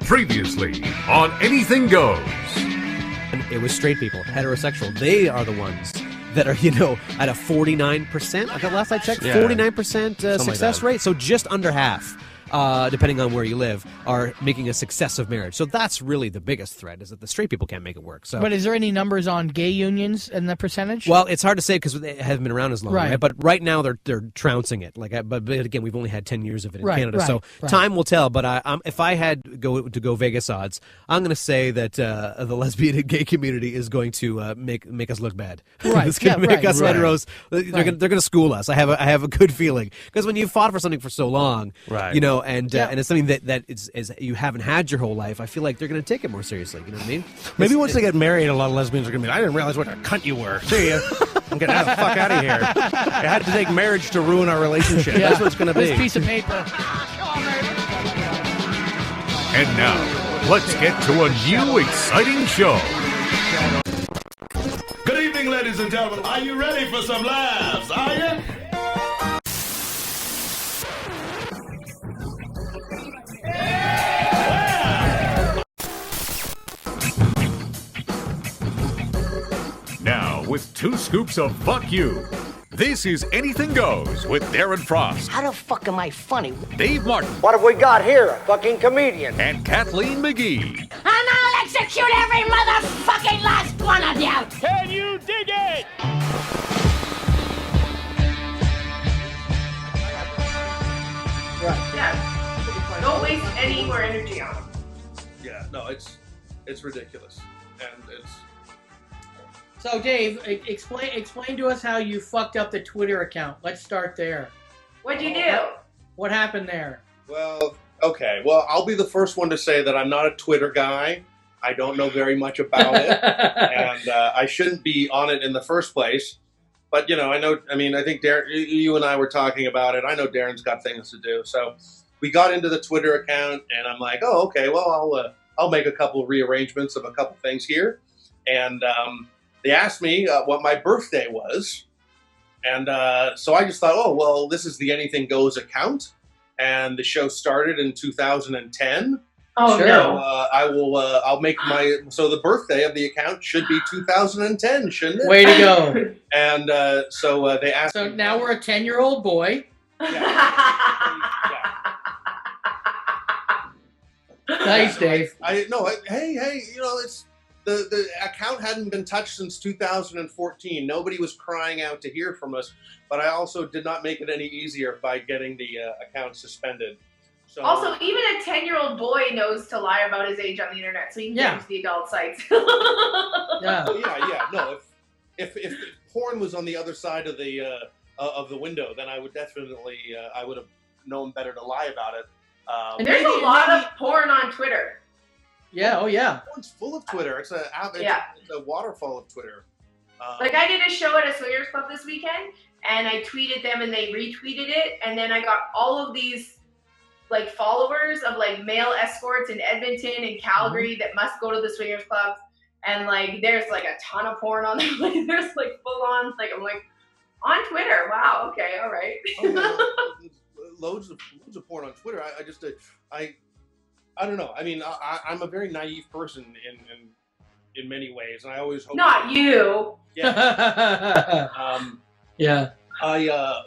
Previously on Anything Goes. And it was straight people, heterosexual. They are the ones that are, at a 49%. I thought last I checked, 49% success rate. So just under half, depending on where you live, are making a success of marriage. So that's really the biggest threat, is that the straight people can't make it work. So, but is there any numbers on gay unions and the percentage? Well, it's hard to say because they haven't been around as long, right? But right now they're trouncing it. But again, we've only had 10 years of it in Canada, so time will tell. But if I had to go Vegas odds, I'm going to say that the lesbian and gay community is going to make us look bad. Right, It's going to make us heteros. They're going to school us. I have a good feeling, because when you fought for something for so long, right? And it's something that is you haven't had your whole life. I feel like they're going to take it more seriously. You know what I mean? Maybe once they get married, a lot of lesbians are going to be like, I didn't realize what a cunt you were. See ya. I'm getting the fuck out of here. I had to take marriage to ruin our relationship. Yeah. That's what it's going to be. This piece of paper. And now, let's get to a new exciting show. Good evening, ladies and gentlemen. Are you ready for some laughs? Are you? Now, with 2 scoops of fuck you, this is Anything Goes with Darren Frost, How the fuck am I funny? Dave Martin, What have we got here? A fucking comedian. and Kathleen McGee. And I'll execute every motherfucking last one of you! Can you dig it? Yeah. Don't waste any more energy on them. Yeah, no, it's ridiculous, and it's. So, Dave, explain to us how you fucked up the Twitter account. Let's start there. What'd you do? What happened there? Well, okay. Well, I'll be the first one to say that I'm not a Twitter guy. I don't know very much about it, and I shouldn't be on it in the first place. But, I know, I think Darren, you and I were talking about it. I know Darren's got things to do. So we got into the Twitter account, and I'm like, oh, okay, well, I'll make a couple of rearrangements of a couple things here. And they asked me what my birthday was. And so I just thought, oh, well, this is the Anything Goes account. And the show started in 2010. Oh, Sure. no. I'll make so the birthday of the account should be 2010, shouldn't it? Way to go. And so they asked So me, now we're a 10-year-old boy. Nice, Dave. Hey, it's the account hadn't been touched since 2014. Nobody was crying out to hear from us, but I also did not make it any easier by getting the account suspended. So, Also, even a 10-year-old boy knows to lie about his age on the internet, so you can get into the adult sites. Yeah. No, if porn was on the other side of the window, then I would definitely I would have known better to lie about it. And There's a lot of porn on Twitter. Yeah, oh yeah. Porn's full of Twitter. It's a waterfall of Twitter. Like, I did a show at a swingers club this weekend, and I tweeted them, and they retweeted it, and then I got all of these followers of male escorts in Edmonton and Calgary that must go to the swingers clubs, and there's a ton of porn on there. There's full on I'm on Twitter. Wow. Okay. All right. Loads of porn on Twitter. I don't know. I'm a very naive person in many ways, and I always hope. Not you. Yeah. Yeah.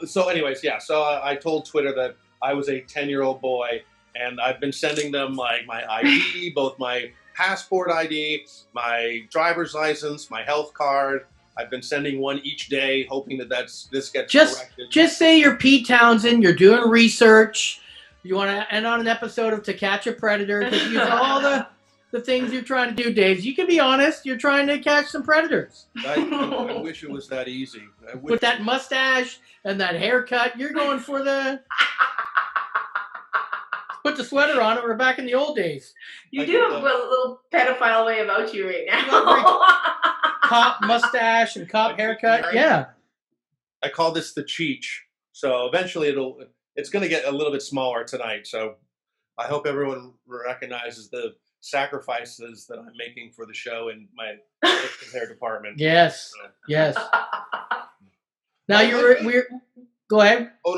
So anyways, yeah. So I told Twitter that I was a 10-year-old boy, and I've been sending them my ID, both my passport ID, my driver's license, my health card. I've been sending one each day, hoping that this gets corrected. Just say you're Pete Townsend. You're doing research. You want to end on an episode of To Catch a Predator, because use all the things you're trying to do, Dave. You can be honest. You're trying to catch some predators. I wish it was that easy. With that mustache and that haircut, you're going for the... Put the sweater on it. We're back in the old days. You do have a little pedophile way about you right now. Cop mustache and cop haircut. Yeah. I call this the Cheech. So eventually it's going to get a little bit smaller tonight. So I hope everyone recognizes the sacrifices that I'm making for the show in my hair department. Yes. So. Yes. Now Go ahead. Oh,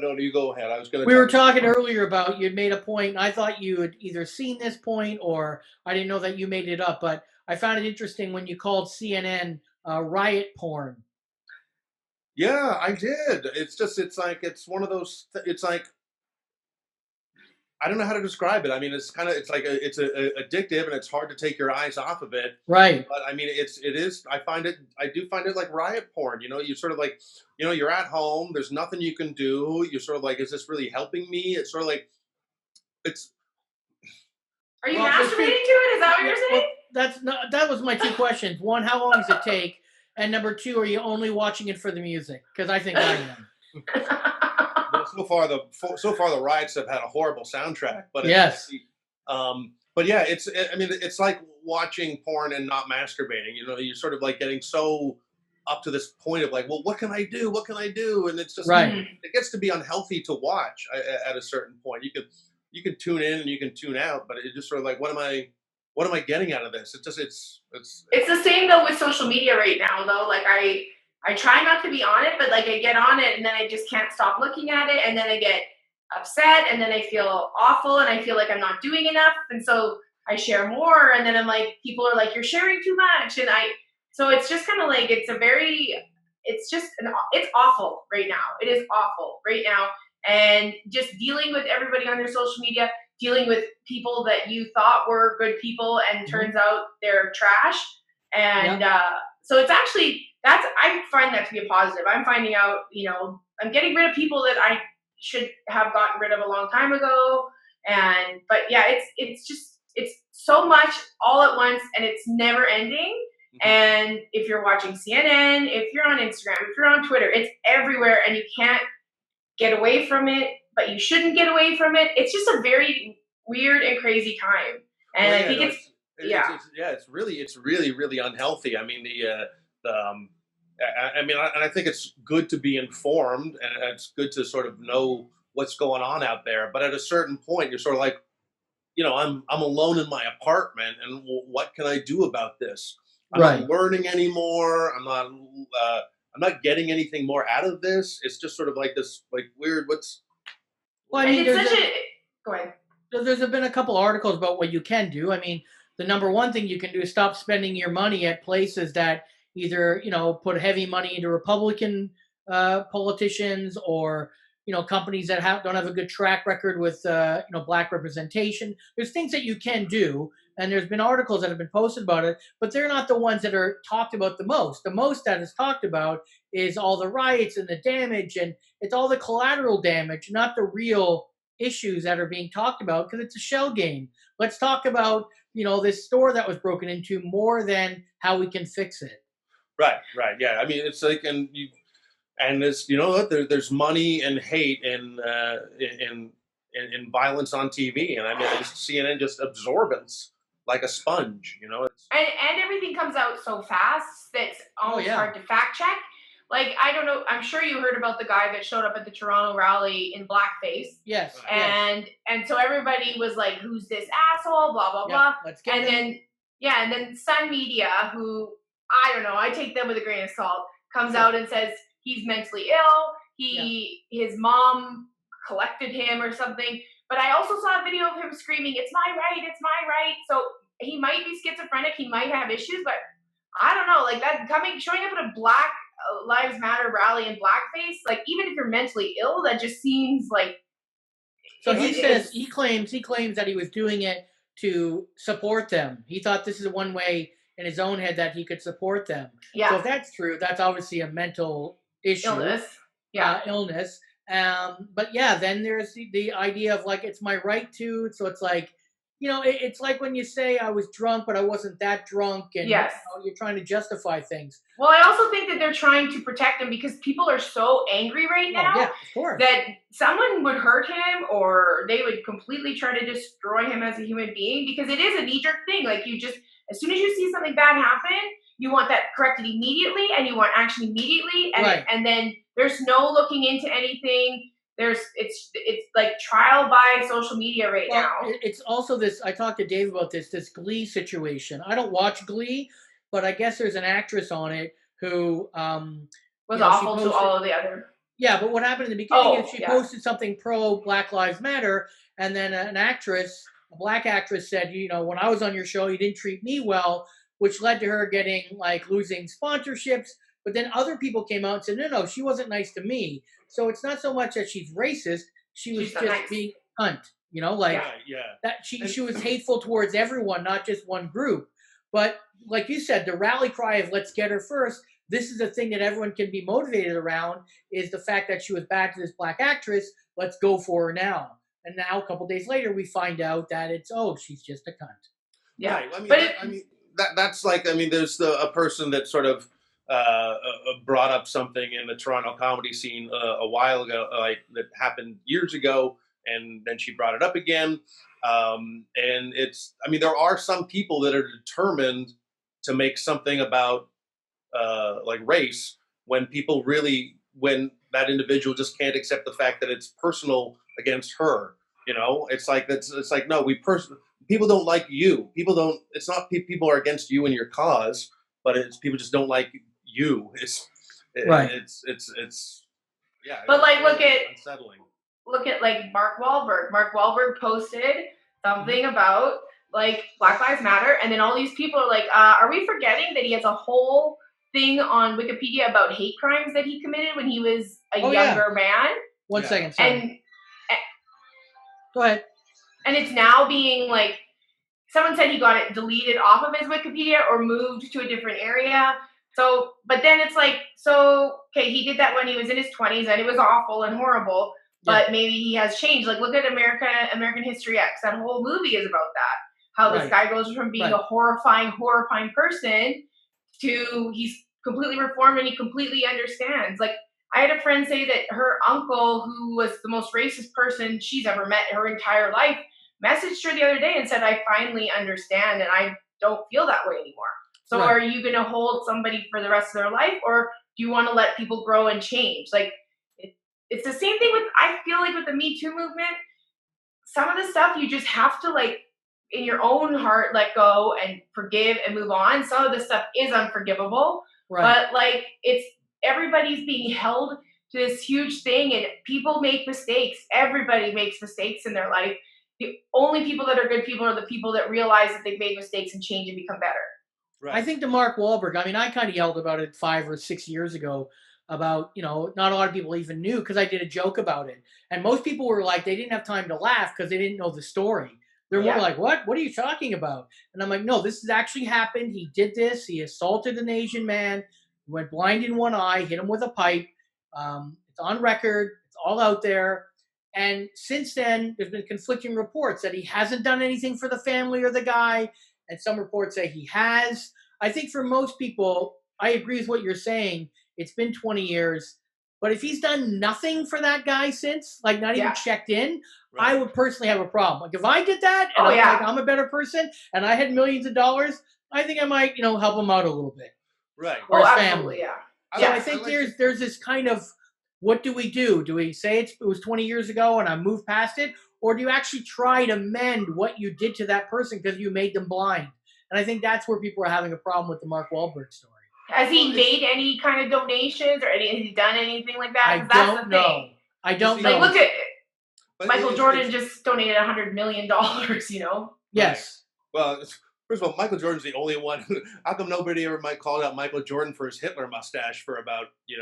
no. You go ahead. I was going to. We were talking earlier about you'd made a point, and I thought you had either seen this point or I didn't know that you made it up. But I found it interesting when you called CNN riot porn. Yeah, I did. It's one of those. It's like, I don't know how to describe it. I mean, it's addictive and it's hard to take your eyes off of it. Right. But I mean, it is. I do find it like riot porn. You sort of like, you're at home. There's nothing you can do. You're sort of like, is this really helping me? It's sort of like, it's. Are you masturbating to it? Is that what you're saying? That was my two questions. One, how long does it take? And number two, are you only watching it for the music? Because I think I am. So far the riots have had a horrible soundtrack, but yes. But yeah, it's like watching porn and not masturbating. You're sort of like getting so up to this point of like, well, what can I do? What can I do? And it's just right. It gets to be unhealthy to watch at a certain point. You can tune in and you can tune out, but it's just sort of like, what am I getting out of this? It's the same though with social media right now though. Like I try not to be on it, but like I get on it and then I just can't stop looking at it, and then I get upset and then I feel awful and I feel like I'm not doing enough, and so I share more, and then I'm like, people are like, you're sharing too much, and so it's just kind of like it's awful right now. It is awful right now, and just dealing with everybody on your social media, dealing with people that you thought were good people and turns out they're trash, and so it's actually. I find that to be a positive. I'm finding out, I'm getting rid of people that I should have gotten rid of a long time ago. But yeah, it's so much all at once and it's never ending. Mm-hmm. And if you're watching CNN, if you're on Instagram, if you're on Twitter, it's everywhere and you can't get away from it, but you shouldn't get away from it. It's just a very weird and crazy time. And I think it's really, really unhealthy. I mean, I think it's good to be informed and it's good to sort of know what's going on out there. But at a certain point, you're sort of like, I'm alone in my apartment, and what can I do about this? I'm not learning anymore. I'm not getting anything more out of this. It's just sort of like this, like weird. Well, I mean, go ahead. There's been a couple articles about what you can do. I mean, the number one thing you can do is stop spending your money at places that either, put heavy money into Republican politicians or, companies that don't have a good track record with, black representation. There's things that you can do, and there's been articles that have been posted about it, but they're not the ones that are talked about the most. The most that is talked about is all the riots and the damage, and it's all the collateral damage, not the real issues that are being talked about, because it's a shell game. Let's talk about, this store that was broken into more than how we can fix it. Right. Yeah. I mean, it's like, and there's, there's money and hate and violence on TV. And I mean, CNN just absorbs like a sponge, And everything comes out so fast that it's almost hard to fact check. Like, I don't know. I'm sure you heard about the guy that showed up at the Toronto rally in blackface. Yes. And so everybody was like, who's this asshole? Blah, blah, blah. Let's get him. And then Sun Media, who, I don't know, I take them with a grain of salt, comes out and says he's mentally ill. His mom collected him or something. But I also saw a video of him screaming, it's my right, it's my right. So he might be schizophrenic. He might have issues, but I don't know. Like that showing up at a Black Lives Matter rally in blackface, like even if you're mentally ill, that just seems like. So he claims that he was doing it to support them. He thought this is one way in his own head that he could support them. Yeah. So if that's true, that's obviously a mental issue. Illness. Illness. But yeah, then there's the idea of like, it's my right to. So it's like, it's like when you say I was drunk, but I wasn't that drunk. And you're trying to justify things. Well, I also think that they're trying to protect him because people are so angry right now of course. That someone would hurt him or they would completely try to destroy him as a human being, because it is a knee-jerk thing. Like as soon as you see something bad happen, you want that corrected immediately and you want action immediately. And then there's no looking into anything. It's like trial by social media right now. It's also this, I talked to Dave about this Glee situation. I don't watch Glee, but I guess there's an actress on it who was awful to all of the other. Yeah, but what happened in the beginning is she posted something pro Black Lives Matter, and then a black actress said, when I was on your show, you didn't treat me well, which led to her losing sponsorships. But then other people came out and said, no, she wasn't nice to me. So it's not so much that she's racist. She was just being a cunt, that she was hateful towards everyone, not just one group. But like you said, the rally cry of let's get her first. This is the thing that everyone can be motivated around, is the fact that she was bad to this black actress. Let's go for her now. And now, a couple days later, we find out that she's just a cunt. Yeah. Right. That's there's a person that sort of brought up something in the Toronto comedy scene a while ago, that happened years ago, and then she brought it up again. And there are some people that are determined to make something about race when that individual just can't accept the fact that it's personal against her. No, people don't like you. It's not people are against you and your cause, but it's people just don't like you. Right. It's But unsettling. Look at Mark Wahlberg. Mark Wahlberg posted something about Black Lives Matter, and then all these people are are we forgetting that he has a whole thing on Wikipedia about hate crimes that he committed when he was a younger man? One second, sorry. And go ahead. And it's now being someone said he got it deleted off of his Wikipedia or moved to a different area. So, but then it's he did that when he was in his 20s, and it was awful and horrible. But maybe he has changed. Look at American History X. That whole movie is about that. How this guy goes from being a horrifying person to he's completely reformed and he completely understands. I had a friend say that her uncle, who was the most racist person she's ever met her entire life, messaged her the other day and said, I finally understand and I don't feel that way anymore. So are you going to hold somebody for the rest of their life, or do you want to let people grow and change? It's the same thing I feel with the Me Too movement. Some of the stuff you just have to in your own heart, let go and forgive and move on. Some of the stuff is unforgivable, but it's everybody's being held to this huge thing, and people make mistakes. Everybody makes mistakes in their life. The only people that are good people are the people that realize that they've made mistakes and change and become better. Right. I think to Mark Wahlberg, I kind of yelled about it 5 or 6 years ago about, not a lot of people even knew because I did a joke about it. And most people were they didn't have time to laugh because they didn't know the story. They're more what? What are you talking about? And I'm no, this has actually happened. He did this. He assaulted an Asian man, went blind in one eye, hit him with a pipe. It's on record. It's all out there. And since then, there's been conflicting reports that he hasn't done anything for the family or the guy. And some reports say he has. I think for most people, I agree with what you're saying. It's been 20 years. But if he's done nothing for that guy since, not even checked in, I would personally have a problem. If I did that and I'm a better person and I had millions of dollars, I think I might, help him out a little bit. Right. Or his family. So I think there's this kind of, what do we do? Do we say it was 20 years ago and I moved past it? Or do you actually try to mend what you did to that person because you made them blind? And I think that's where people are having a problem with the Mark Wahlberg story. Has he made any kind of donations or has he done anything like that? I don't know. I don't know. Look at Michael Jordan just donated $100 million, Yes. Well, first of all, Michael Jordan's the only one. How come nobody ever called out Michael Jordan for his Hitler mustache for about, he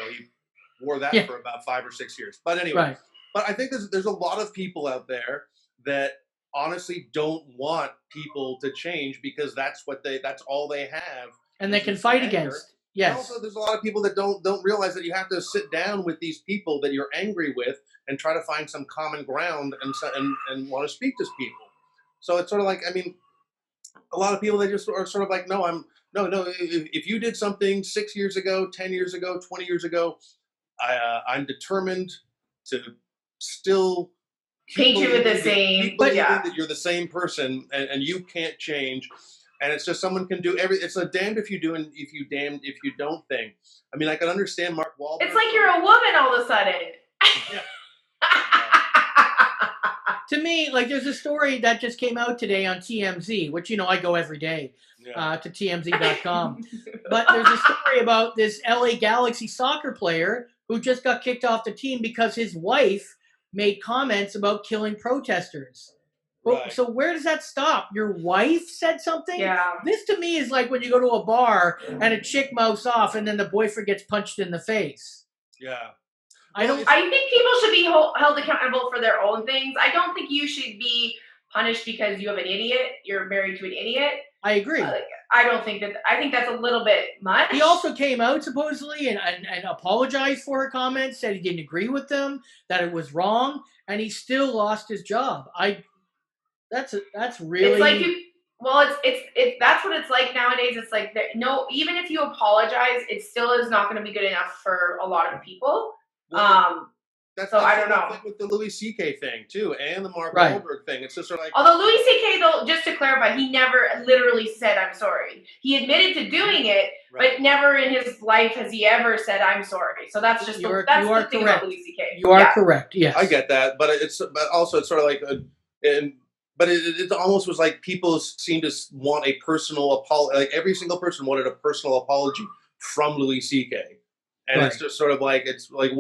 wore that for about 5 or 6 years. But anyway, but I think there's a lot of people out there that honestly don't want people to change because that's all they have. And they can fight against. Yes. Also, there's a lot of people that don't realize that you have to sit down with these people that you're angry with and try to find some common ground and want to speak to people. So it's sort of a lot of people, they just are sort of no, if you did something 6 years ago, 10 years ago, 20 years ago, I'm determined to still paint you with the same, but that you're the same person and you can't change. And it's just someone can do it's a damned if you do and damned if you don't thing. I can understand Mark Wahlberg. It's like you're a woman all of a sudden. Yeah. To me, there's a story that just came out today on TMZ, which, I go every day to TMZ.com. But there's a story about this LA Galaxy soccer player who just got kicked off the team because his wife made comments about killing protesters. Right. So where does that stop? Your wife said something? Yeah. This to me is like when you go to a bar and a chick mouths off and then the boyfriend gets punched in the face. Yeah. I think people should be held accountable for their own things. I don't think you should be punished because you have an idiot. You're married to an idiot. I agree. I think that's a little bit much. He also came out supposedly and apologized for her comments, said he didn't agree with them, that it was wrong, and he still lost his job. That's really. It's like it's that's what it's like nowadays. It's like no, even if you apologize, it still is not going to be good enough for a lot of people. That's I don't know. Like with the Louis C.K. thing too, and the Mark Right. Wahlberg thing. It's just sort of like. Although Louis C.K. though, just to clarify, he never literally said I'm sorry. He admitted to doing it, Right. but never in his life has he ever said I'm sorry. So that's just the thing about Louis C.K. You are correct. Yes, I get that, but also it's sort of like it almost was like people seem to want a personal apology. Like every single person wanted a personal apology from Louis C.K. And Right. it's just sort of like, it's like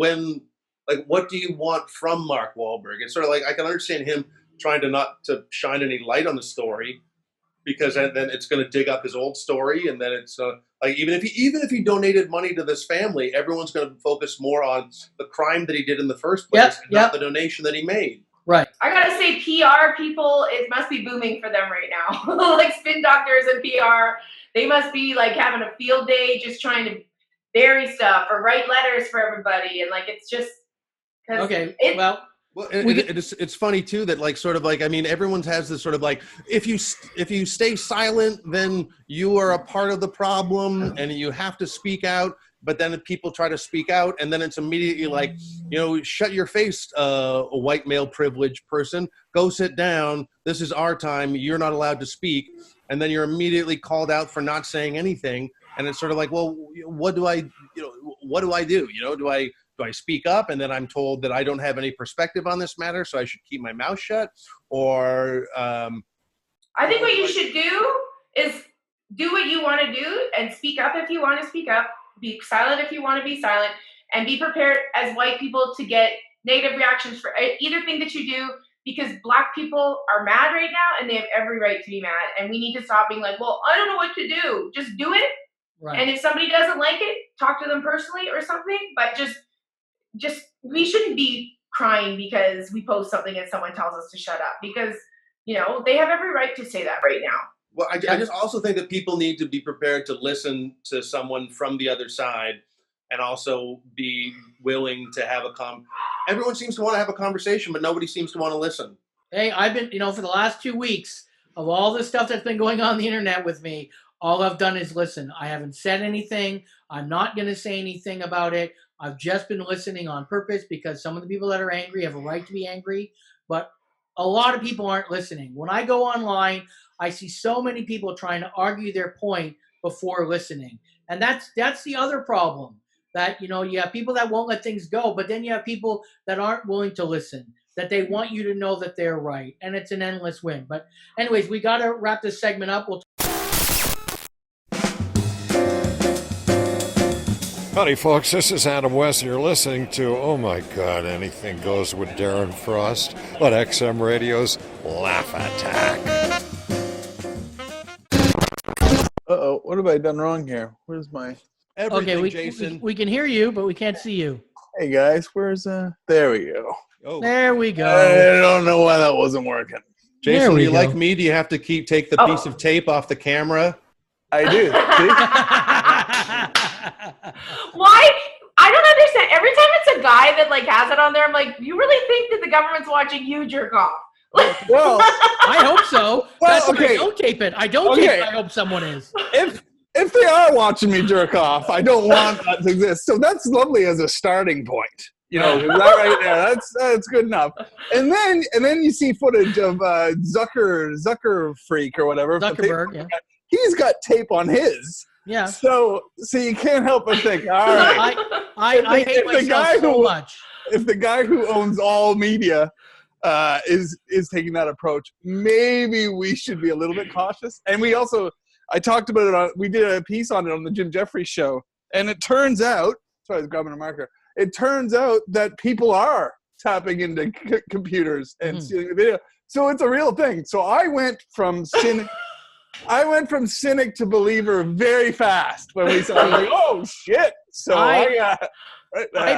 what do you want from Mark Wahlberg? It's sort of like, I can understand him trying to not to shine any light on the story, because then it's going to dig up his old story, and then it's like even if he donated money to this family, everyone's going to focus more on the crime that he did in the first place, and not the donation that he made. Right. I gotta say, PR people, it must be booming for them right now. Like spin doctors and PR, they must be like having a field day, just trying to bury stuff or write letters for everybody, and like it's just. Okay. Well, it's funny too that like sort of like, I mean, everyone has this sort of like, if you stay silent, then you are a part of the problem and you have to speak out. But then if people try to speak out, and then it's immediately like, shut your face, a white male privileged person, go sit down. This is our time. You're not allowed to speak. And then you're immediately called out for not saying anything. And it's sort of like, well, what do I do? Do I speak up and then I'm told that I don't have any perspective on this matter, so I should keep my mouth shut? Or I think what you should do is do what you want to do and speak up if you want to speak up, be silent if you want to be silent, and be prepared as white people to get negative reactions for either thing that you do, because Black people are mad right now and they have every right to be mad, and we need to stop being like, well, I don't know what to do. Just do it. Right. And if somebody doesn't like it, talk to them personally or something, but just we shouldn't be crying because we post something and someone tells us to shut up, because they have every right to say that right now. Well, I just also think that people need to be prepared to listen to someone from the other side, and also be willing to have everyone seems to want to have a conversation, but nobody seems to want to listen. Hey, I've been, for the last 2 weeks of all the stuff that's been going on the internet with me, all I've done is listen. I haven't said anything. I'm not going to say anything about it. I've just been listening on purpose, because some of the people that are angry have a right to be angry, but a lot of people aren't listening. When I go online, I see so many people trying to argue their point before listening. And that's the other problem, that, you have people that won't let things go, but then you have people that aren't willing to listen, that they want you to know that they're right. And it's an endless win. But anyways, we got to wrap this segment up. Howdy, folks. This is Adam West, and you're listening to, oh my God, Anything Goes with Darren Frost on XM Radio's Laugh Attack. Uh-oh, what have I done wrong here? Where's my... Everything, Jason. We can hear you, but we can't see you. Hey, guys, where's... There we go. Oh. There we go. I don't know why that wasn't working. Jason, you like me? Do you have to take the piece of tape off the camera? I do. Why? I don't understand. Every time it's a guy that has it on there, I'm like, you really think that the government's watching you jerk off? Well, I hope so. Well, That's okay. I don't tape it. I don't tape it. I hope someone is. If they are watching me jerk off, I don't want that to exist. So that's lovely as a starting point. That right there, that's good enough. And then you see footage of Zucker Freak or whatever. Zuckerberg, yeah. He's got tape on his. Yeah. So you can't help but think, all right. I hate myself so much. If the guy who owns all media is taking that approach, maybe we should be a little bit cautious. And I talked about it we did a piece on it on the Jim Jefferies Show, and it turns out, sorry, I was grabbing a marker. it turns out that people are tapping into computers and stealing the video. So it's a real thing. So I went from cynic to believer very fast when we saw it. Like, oh shit. So I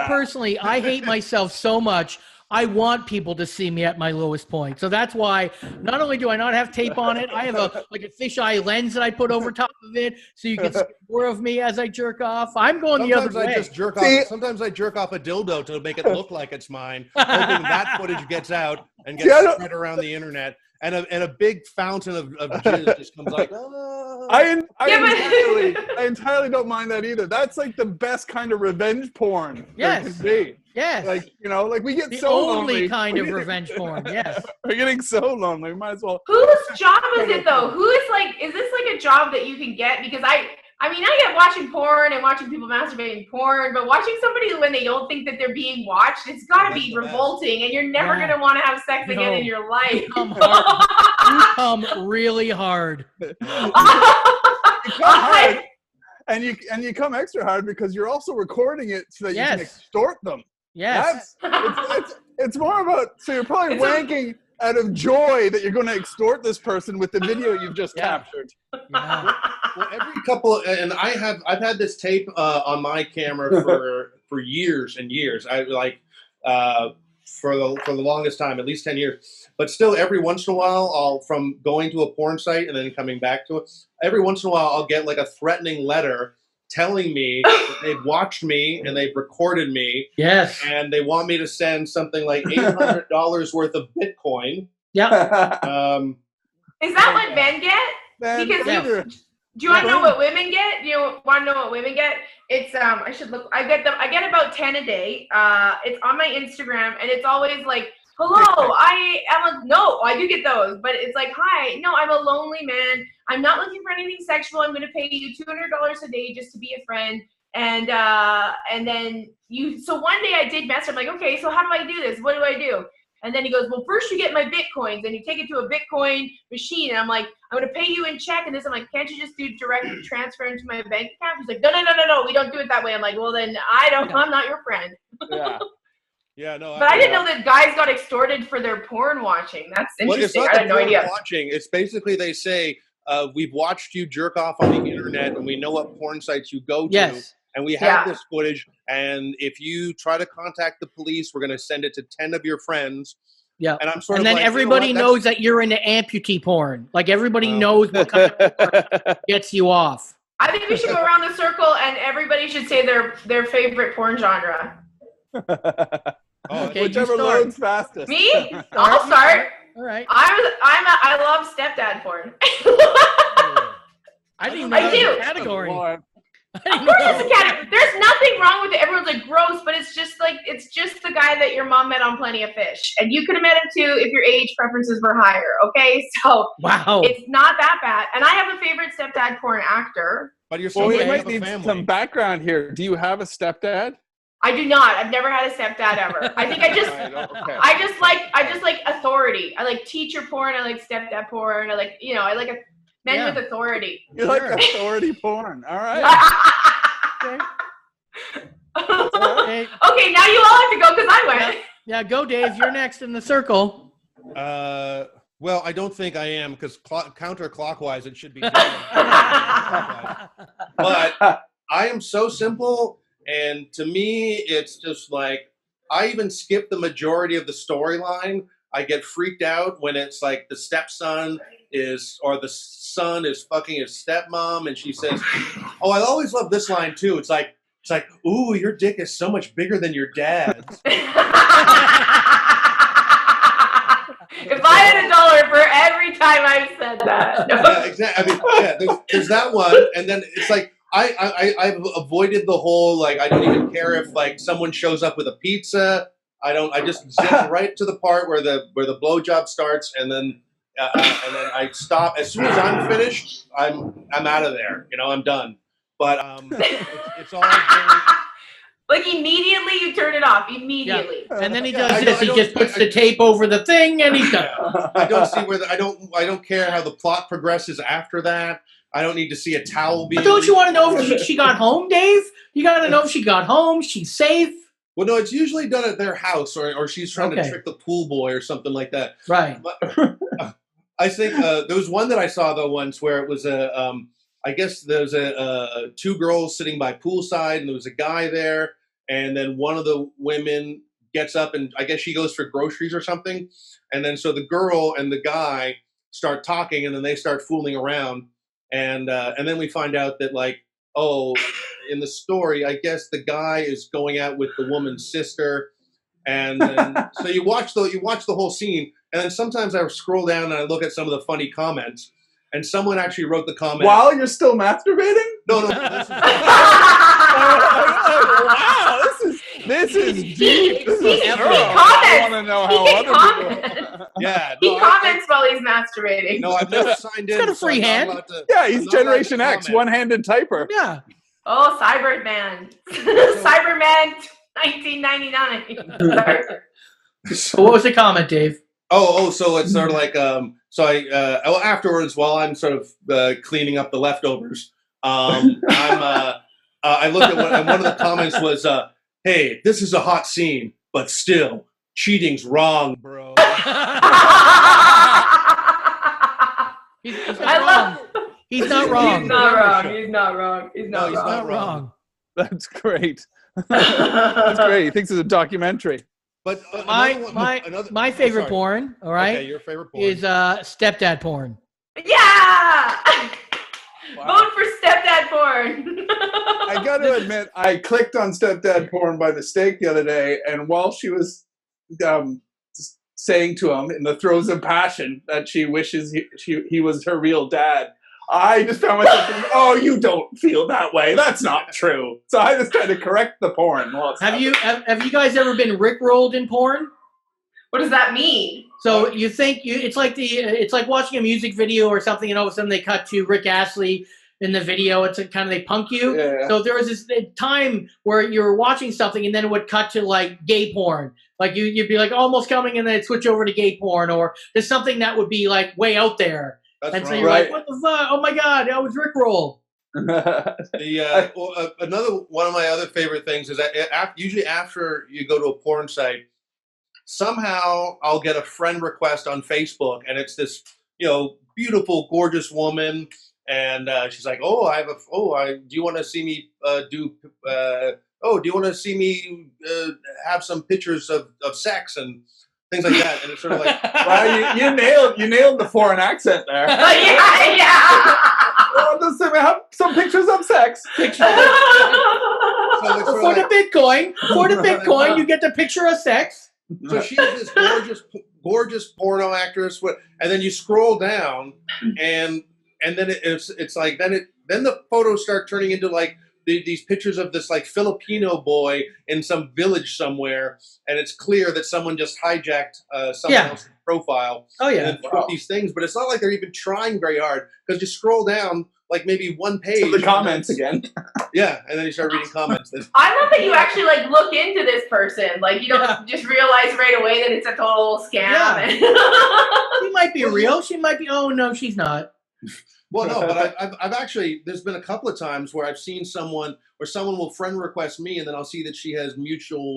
personally, I hate myself so much. I want people to see me at my lowest point. So that's why not only do I not have tape on it, I have a fisheye lens that I put over top of it so you can see more of me as I jerk off. I'm going the other way. Sometimes I jerk off a dildo to make it look like it's mine, hoping that footage gets out and gets spread around the internet. And a big fountain of jizz just comes like, oh. I entirely don't mind that either. That's like the best kind of revenge porn. Yes. There can be. Yes. Like, you know, like we get the so only lonely. kind of revenge porn. Yes. We're getting so lonely. We might as well. Whose job is it though? Is this like a job that you can get? Because I get watching porn and watching people masturbating porn, but watching somebody when they don't think that they're being watched, it's got to be revolting, and you're never going to want to have sex again in your life. You come really hard. You come hard. And you come extra hard because you're also recording it so that you can extort them. Yes. It's more about, so you're probably wanking out of joy that you're going to extort this person with the video you've just captured. Yeah. Well, every couple, and I've had this tape on my camera for years and years. I for the longest time, at least 10 years. But still, every once in a while, from going to a porn site and then coming back to it, every once in a while, I'll get like a threatening letter telling me that they've watched me and they've recorded me. Yes. And they want me to send something like $800 worth of Bitcoin. Yeah. Is that what men get? Because do you want to know what women get? Do you want to know what women get? It's I should look. I get about 10 a day. It's on my Instagram, and it's always like, "Hello, I am a no." I do get those, but it's like, "Hi, no, I'm a lonely man. I'm not looking for anything sexual. I'm going to pay you $200 a day just to be a friend." And then you. So one day I did mess. I'm like, "Okay, so how do I do this? What do I do?" And then he goes, "Well, first you get my Bitcoins and you take it to a Bitcoin machine." And I'm like, "I'm going to pay you in check." And this, I'm like, "Can't you just do direct transfer into my bank account?" He's like, No, we don't do it that way. I'm like, "Well, then I'm not your friend." Yeah. Yeah, no. But I didn't know that guys got extorted for their porn watching. That's interesting. Well, I had no idea. Watching. It's basically they say, we've watched you jerk off on the internet and we know what porn sites you go to. Yes. And we have this footage, and if you try to contact the police, we're going to send it to 10 of your friends. Yeah. And I'm sort and of then like, everybody knows that you're into amputee porn. Like everybody knows what kind of porn gets you off. I think we should go around the circle and everybody should say their favorite porn genre. Okay, whichever loads fastest. Me? I'll start. All right. I love stepdad porn. I didn't even know that was a category. Of course it's a category. There's nothing wrong with it. Everyone's like gross, but it's just the guy that your mom met on Plenty of Fish. And you could have met him too if your age preferences were higher. Okay? So wow. It's not that bad. And I have a favorite stepdad porn actor. But you're still we might need some background here. Do you have a stepdad? I do not. I've never had a stepdad ever. I think I just like authority. I like teacher porn. I like stepdad porn. I like a men with authority. You like authority porn. All right. Okay, now you all have to go because I went. Yeah, go, Dave. You're next in the circle. Well, I don't think I am because counterclockwise it should be. But I am so simple, and to me, it's just like I even skip the majority of the storyline. I get freaked out when it's like the stepson or the son is fucking his stepmom, and she says, "Oh, I always love this line too." It's like, "Ooh, your dick is so much bigger than your dad's." If I had $1 for every time I've said that. Yeah, exactly. I mean, there's that one, and then it's like I've avoided the whole like I don't even care if like someone shows up with a pizza. I just zip right to the part where the blowjob starts, and then I stop as soon as I'm finished. I'm out of there. I'm done. But it's all very, like immediately you turn it off. Immediately. Yeah. And then he does this. He just puts the tape over the thing, and he's done. I don't see where I don't care how the plot progresses after that. I don't need to see a towel being. But don't you want to know if she got home, Dave? You got to know if she got home. She's safe. Well, no, it's usually done at their house, or she's trying to trick the pool boy or something like that. Right. But, I think there was one that I saw though once where it was I guess there's two girls sitting by poolside, and there was a guy there, and then one of the women gets up, and I guess she goes for groceries or something, and then so the girl and the guy start talking, and then they start fooling around, and then we find out that like, oh, in the story, I guess the guy is going out with the woman's sister, and then, so you watch the whole scene, and then sometimes I scroll down and I look at some of the funny comments, and someone actually wrote the comment while you're still masturbating. No. Wow, this is deep. This is thorough. I want to know how other people. Yeah, he comments while he's masturbating. No, I've never signed in. He's got a free hand. Yeah, he's Generation X, one-handed typer. Yeah. Oh, Cyberman. Cyberman 1999. So what was the comment, Dave? Oh, so it's sort of like afterwards, while I'm sort of cleaning up the leftovers, I looked at one of the comments was, "Hey, this is a hot scene, but still, cheating's wrong, bro." He's not wrong. He's not wrong. He's not wrong. He's not He's not wrong. That's great. That's great. He thinks it's a documentary. But my favorite porn, all right, okay, your favorite porn is stepdad porn. Yeah. Wow. Vote for stepdad porn. I got to admit, I clicked on stepdad porn by mistake the other day, and while she was saying to him in the throes of passion that she wishes he was her real dad, I just found myself thinking, oh, you don't feel that way. That's not true. So I just tried to correct the porn. Have you guys ever been rickrolled in porn? What does that mean? So you think it's like watching a music video or something, and all of a sudden they cut to Rick Astley in the video. It's kind of they punk you. Yeah. So there was this time where you were watching something, and then it would cut to like gay porn. Like you'd be like almost coming, and then it'd switch over to gay porn, or there's something that would be like way out there. That's and wrong. so you're like, what the fuck? Oh my God, I was rickrolled. Another one of my other favorite things is that usually after you go to a porn site, somehow I'll get a friend request on Facebook, and it's this beautiful, gorgeous woman, and she's like, do you want to see me do you want to see me have some pictures of sex and things like that? And it's sort of like, well, you nailed the foreign accent there. yeah. Well, have some pictures of sex. For the Bitcoin, you get the picture of sex. So she's this gorgeous porno actress, and then you scroll down, and then it's like then the photos start turning into like these pictures of this like Filipino boy in some village somewhere, and it's clear that someone just hijacked someone else's profile. Oh yeah, and put these things, but it's not like they're even trying very hard, because you scroll down like maybe one page. To the comments again. Yeah, and then you start reading comments. I love that you actually like look into this person. Like you don't just realize right away that it's a total scam. Yeah. She might be real. She might be. Oh no, she's not. Well, no, but I've actually, there's been a couple of times where I've seen someone will friend request me, and then I'll see that she has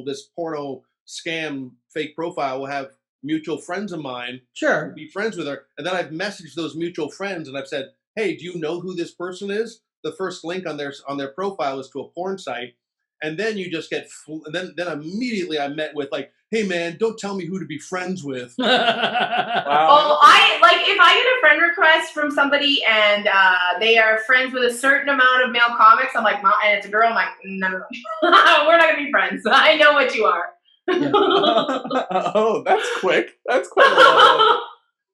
this porno scam fake profile will have mutual friends of mine. Sure. Be friends with her. And then I've messaged those mutual friends, and I've said, hey, do you know who this person is? The first link on their profile is to a porn site. And then you just get, then immediately I'm met with like, hey man, don't tell me who to be friends with. Wow. Well, if I get a friend request from somebody and they are friends with a certain amount of male comics, I'm like, and it's a girl, I'm like, no, we're not gonna be friends. I know what you are. Oh, that's quick. That's quick.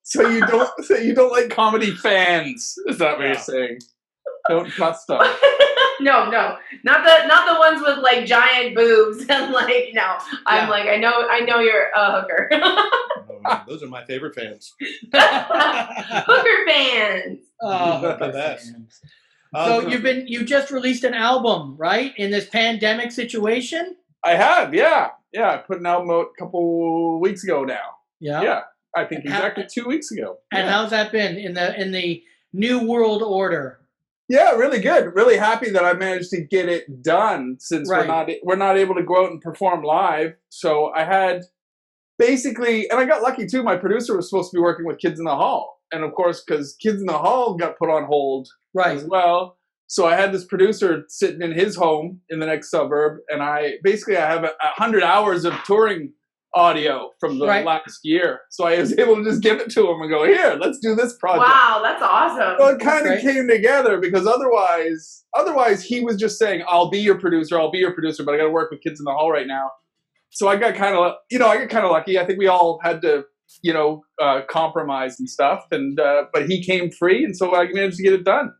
So you don't like comedy fans? Is that what you're saying? Don't trust them. No, not the ones with like giant boobs and like no. I'm like I know you're a hooker. Those are my favorite fans. Hooker fans. Oh, the best. So you just released an album, right? In this pandemic situation. I have, yeah. I put an album out a couple weeks ago now. Yeah. Yeah. I think exactly 2 weeks ago. And how's that been in the new world order? Yeah, really good. Really happy that I managed to get it done since we're not able to go out and perform live. So I had basically, and I got lucky too. My producer was supposed to be working with Kids in the Hall, and of course, because Kids in the Hall got put on hold as well. So I had this producer sitting in his home in the next suburb, and I have 100 hours of touring audio from the last year. So I was able to just give it to him and go, here, let's do this project. Wow, that's awesome. So it kind of came together because otherwise he was just saying, I'll be your producer, but I got to work with Kids in the Hall right now. So I got kind of lucky. I think we all had to, compromise and stuff. And but he came free, and so I managed to get it done.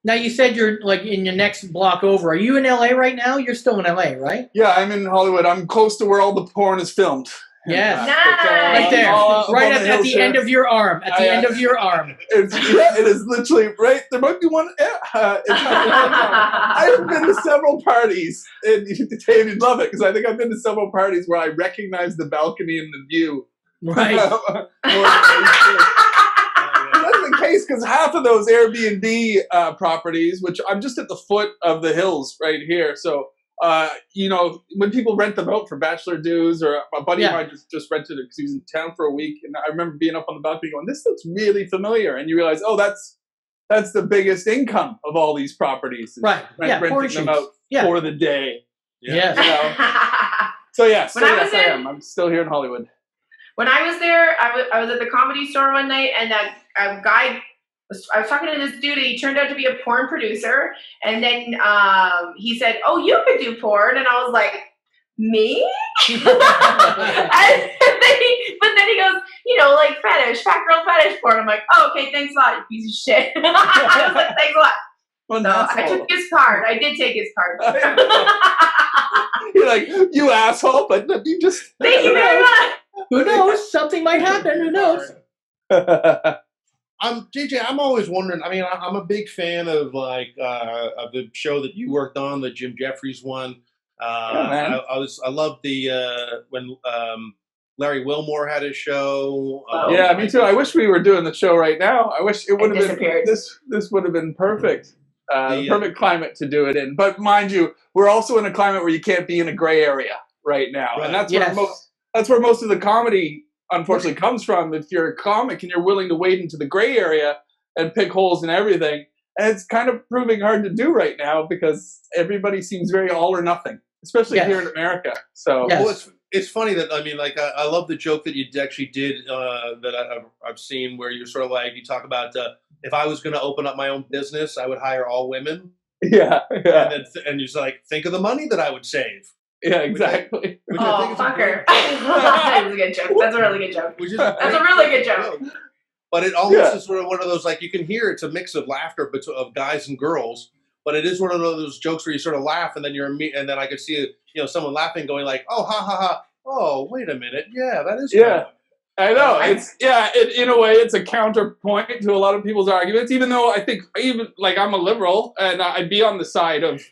Now, you said you're like in your next block over. Are you in LA right now? You're still in LA, right? Yeah, I'm in Hollywood. I'm close to where all the porn is filmed. Yes. Nice. Right there. Right at the end of your arm. At the end of your arm. It is literally right. There might be one. I have been to several parties, and you'd love it, because I think I've been to several parties where I recognize the balcony and the view. Right. That's the case, because half of those Airbnb properties, which I'm just at the foot of the hills right here, so when people rent them out for bachelor dues, or a buddy of mine just rented it because he was in town for a week, and I remember being up on the balcony going, this looks really familiar, and you realize, oh, that's the biggest income of all these properties, renting them out for the day. Yes. So yes, I am. I'm still here in Hollywood. When I was there, I was at the Comedy Store one night, and that guy, I was talking to this dude, and he turned out to be a porn producer. And then he said, "Oh, you could do porn," and I was like, "Me?" But then he goes, like fat girl fetish porn. I'm like, "Oh, okay, thanks a lot, you piece of shit." I was like, "Thanks a lot." Well, so I took his card. I did take his card. You're like, you asshole, but you just. Thank you very much. Who knows? Something might happen. Who knows? JJ, I'm always wondering. I mean, I'm a big fan of of the show that you worked on, the Jim Jefferies one. I loved the when Larry Wilmore had his show. Yeah, me too. I wish we were doing the show right now. I wish it would have been this would have been perfect. The perfect climate to do it in. But mind you, we're also in a climate where you can't be in a gray area right now, and that's where most of the comedy, unfortunately, comes from. If you're a comic and you're willing to wade into the gray area and pick holes in everything, and it's kind of proving hard to do right now because everybody seems very all or nothing, especially here in America. So, well, it's funny that I love the joke that you actually did that I've seen, where you're sort of like, you talk about if I was going to open up my own business, I would hire all women. Yeah. And you're like, think of the money that I would save. Yeah, exactly. Which I think fucker. That was a good joke. That's a really good joke. That's a really good joke. But it almost is sort of one of those, like, you can hear it's a mix of laughter of guys and girls, but it is one of those jokes where you sort of laugh, and then and then I could see someone laughing, going like, oh, ha ha ha. Oh, wait a minute. Yeah, that is funny. I know. In a way, it's a counterpoint to a lot of people's arguments, even though I think I'm a liberal, and I'd be on the side of,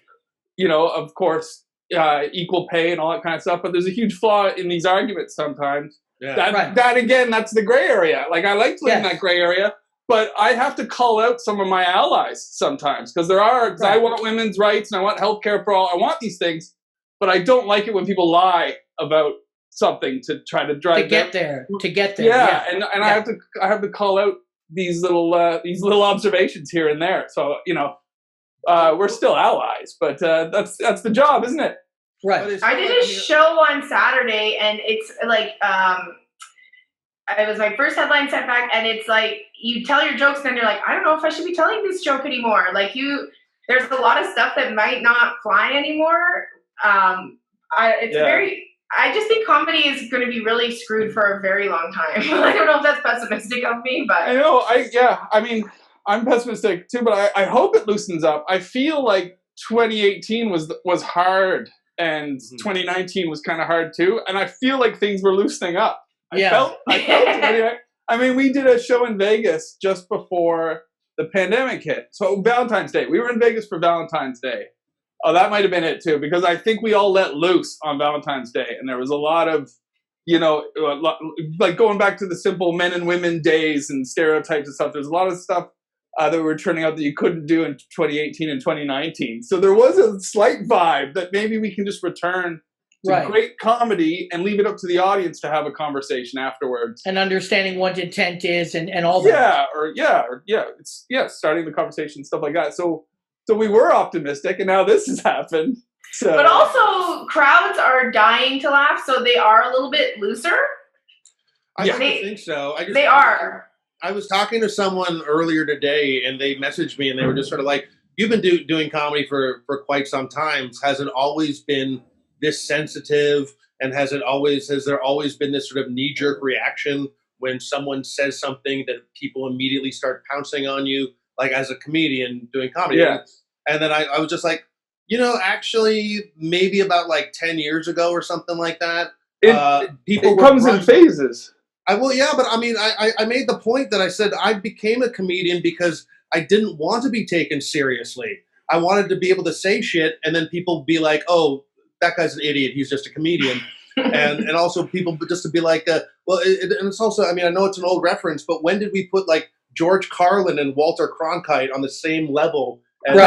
of course, equal pay and all that kind of stuff. But there's a huge flaw in these arguments sometimes. Yeah. That again, that's the gray area. Like, I like to live in that gray area, but I have to call out some of my allies sometimes, because I want women's rights and I want healthcare for all. I want these things, but I don't like it when people lie about something to try to drive to get there. Yeah, and I have to call out these little observations here and there. So we're still allies, but that's the job, isn't it? Right. I did a show on Saturday, and it's like it was my first headline setback, and it's like you tell your jokes, and then you're like, I don't know if I should be telling this joke anymore. Like there's a lot of stuff that might not fly anymore. I just think comedy is going to be really screwed for a very long time. I don't know if that's pessimistic of me, but I know. I mean, I'm pessimistic too, but I hope it loosens up. I feel like 2018 was hard, and 2019 was kind of hard too, and I feel like things were loosening up. I felt I mean, we did a show in Vegas just before the pandemic hit. So Valentine's Day, we were in Vegas for Valentine's Day. Oh, that might have been it too, because I think we all let loose on Valentine's Day, and there was a lot of, like going back to the simple men and women days and stereotypes and stuff. There's a lot of stuff that were turning out that you couldn't do in 2018 and 2019. So there was a slight vibe that maybe we can just return to great comedy and leave it up to the audience to have a conversation afterwards. And understanding what intent is and all that. It's starting the conversation, stuff like that. So we were optimistic, and now this has happened. So. But also, crowds are dying to laugh, so they are a little bit looser. I don't think so. They are. I was talking to someone earlier today, and they messaged me, and they were just sort of like, "You've been doing comedy for quite some time. Has it always been this sensitive? And has there always been this sort of knee-jerk reaction when someone says something that people immediately start pouncing on you, like as a comedian doing comedy?" Yeah. And then I was just like, actually, maybe about like 10 years ago or something like that. People it comes in phases. But I mean, I made the point that I said I became a comedian because I didn't want to be taken seriously. I wanted to be able to say shit, and then people be like, "Oh, that guy's an idiot. He's just a comedian." and also people just to be like, and it's also, I mean, I know it's an old reference, but when did we put like George Carlin and Walter Cronkite on the same level? And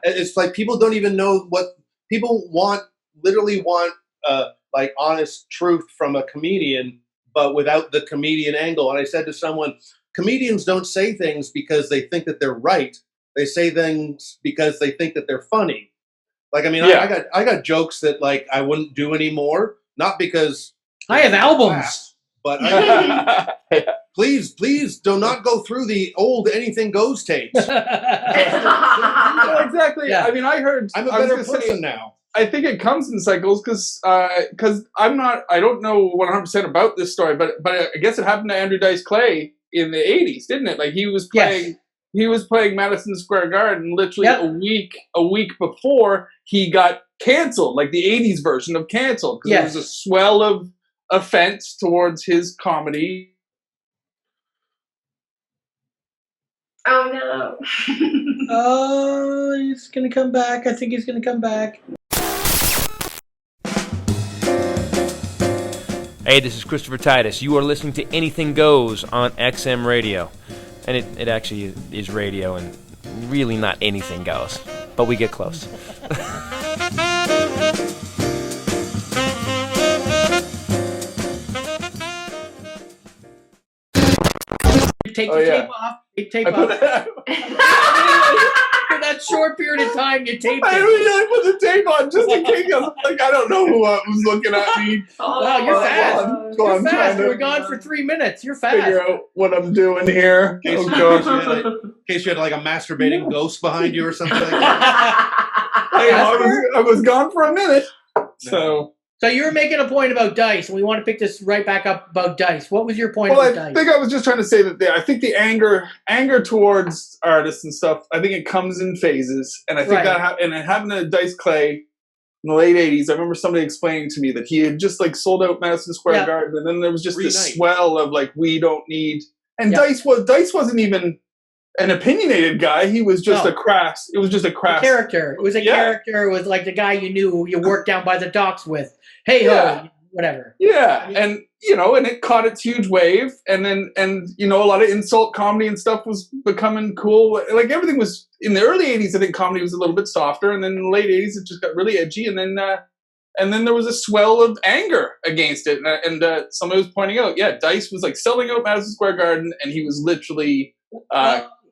it's like people don't even know what people literally want like honest truth from a comedian, but without the comedian angle. And I said to someone, comedians don't say things because they think that they're right. They say things because they think that they're funny. Like, I mean, I got jokes that like I wouldn't do anymore, not because I have albums, but please do not go through the old Anything Goes tapes. Exactly. Yeah. I mean, I'm a better person now. I think it comes in cycles because I don't know 100% about this story, but I guess it happened to Andrew Dice Clay in the 80s, didn't it? Like he was playing Madison Square Garden literally a week before he got canceled, like the 80s version of canceled, because there was a swell of offense towards his comedy. Oh no. Oh, he's gonna come back. I think he's gonna come back. Hey, this is Christopher Titus. You are listening to Anything Goes on XM Radio. And it actually is radio and really not anything goes. But we get close. Take the tape off. Take tape off. For that short period of time, you tape it. I really put the tape on just in case. I don't know who was looking at me. Wow, you're fast. You're fast. We're gone for 3 minutes. You're fast. Figure out what I'm doing here. In case you had like a masturbating ghost behind you or something like that. I was gone for a minute. So you were making a point about Dice, and we want to pick this right back up about Dice. What was your point about Dice? I think I was just trying to say that I think the anger towards artists and stuff, I think it comes in phases. And I think that and it happened to Dice Clay in the late 80s. I remember somebody explaining to me that he had just like sold out Madison Square Garden, and then there was just this swell of like, we don't need. And Dice wasn't even an opinionated guy. He was just a crass. It was just a crass character. It was a character. It was like the guy you knew you worked down by the docks with. Hey ho, whatever. Yeah, and and it caught its huge wave, and a lot of insult comedy and stuff was becoming cool. Like everything was in the early 80s. I think comedy was a little bit softer, and then in the late 80s it just got really edgy, and then there was a swell of anger against it, and somebody was pointing out, Dice was like selling out Madison Square Garden, and he was literally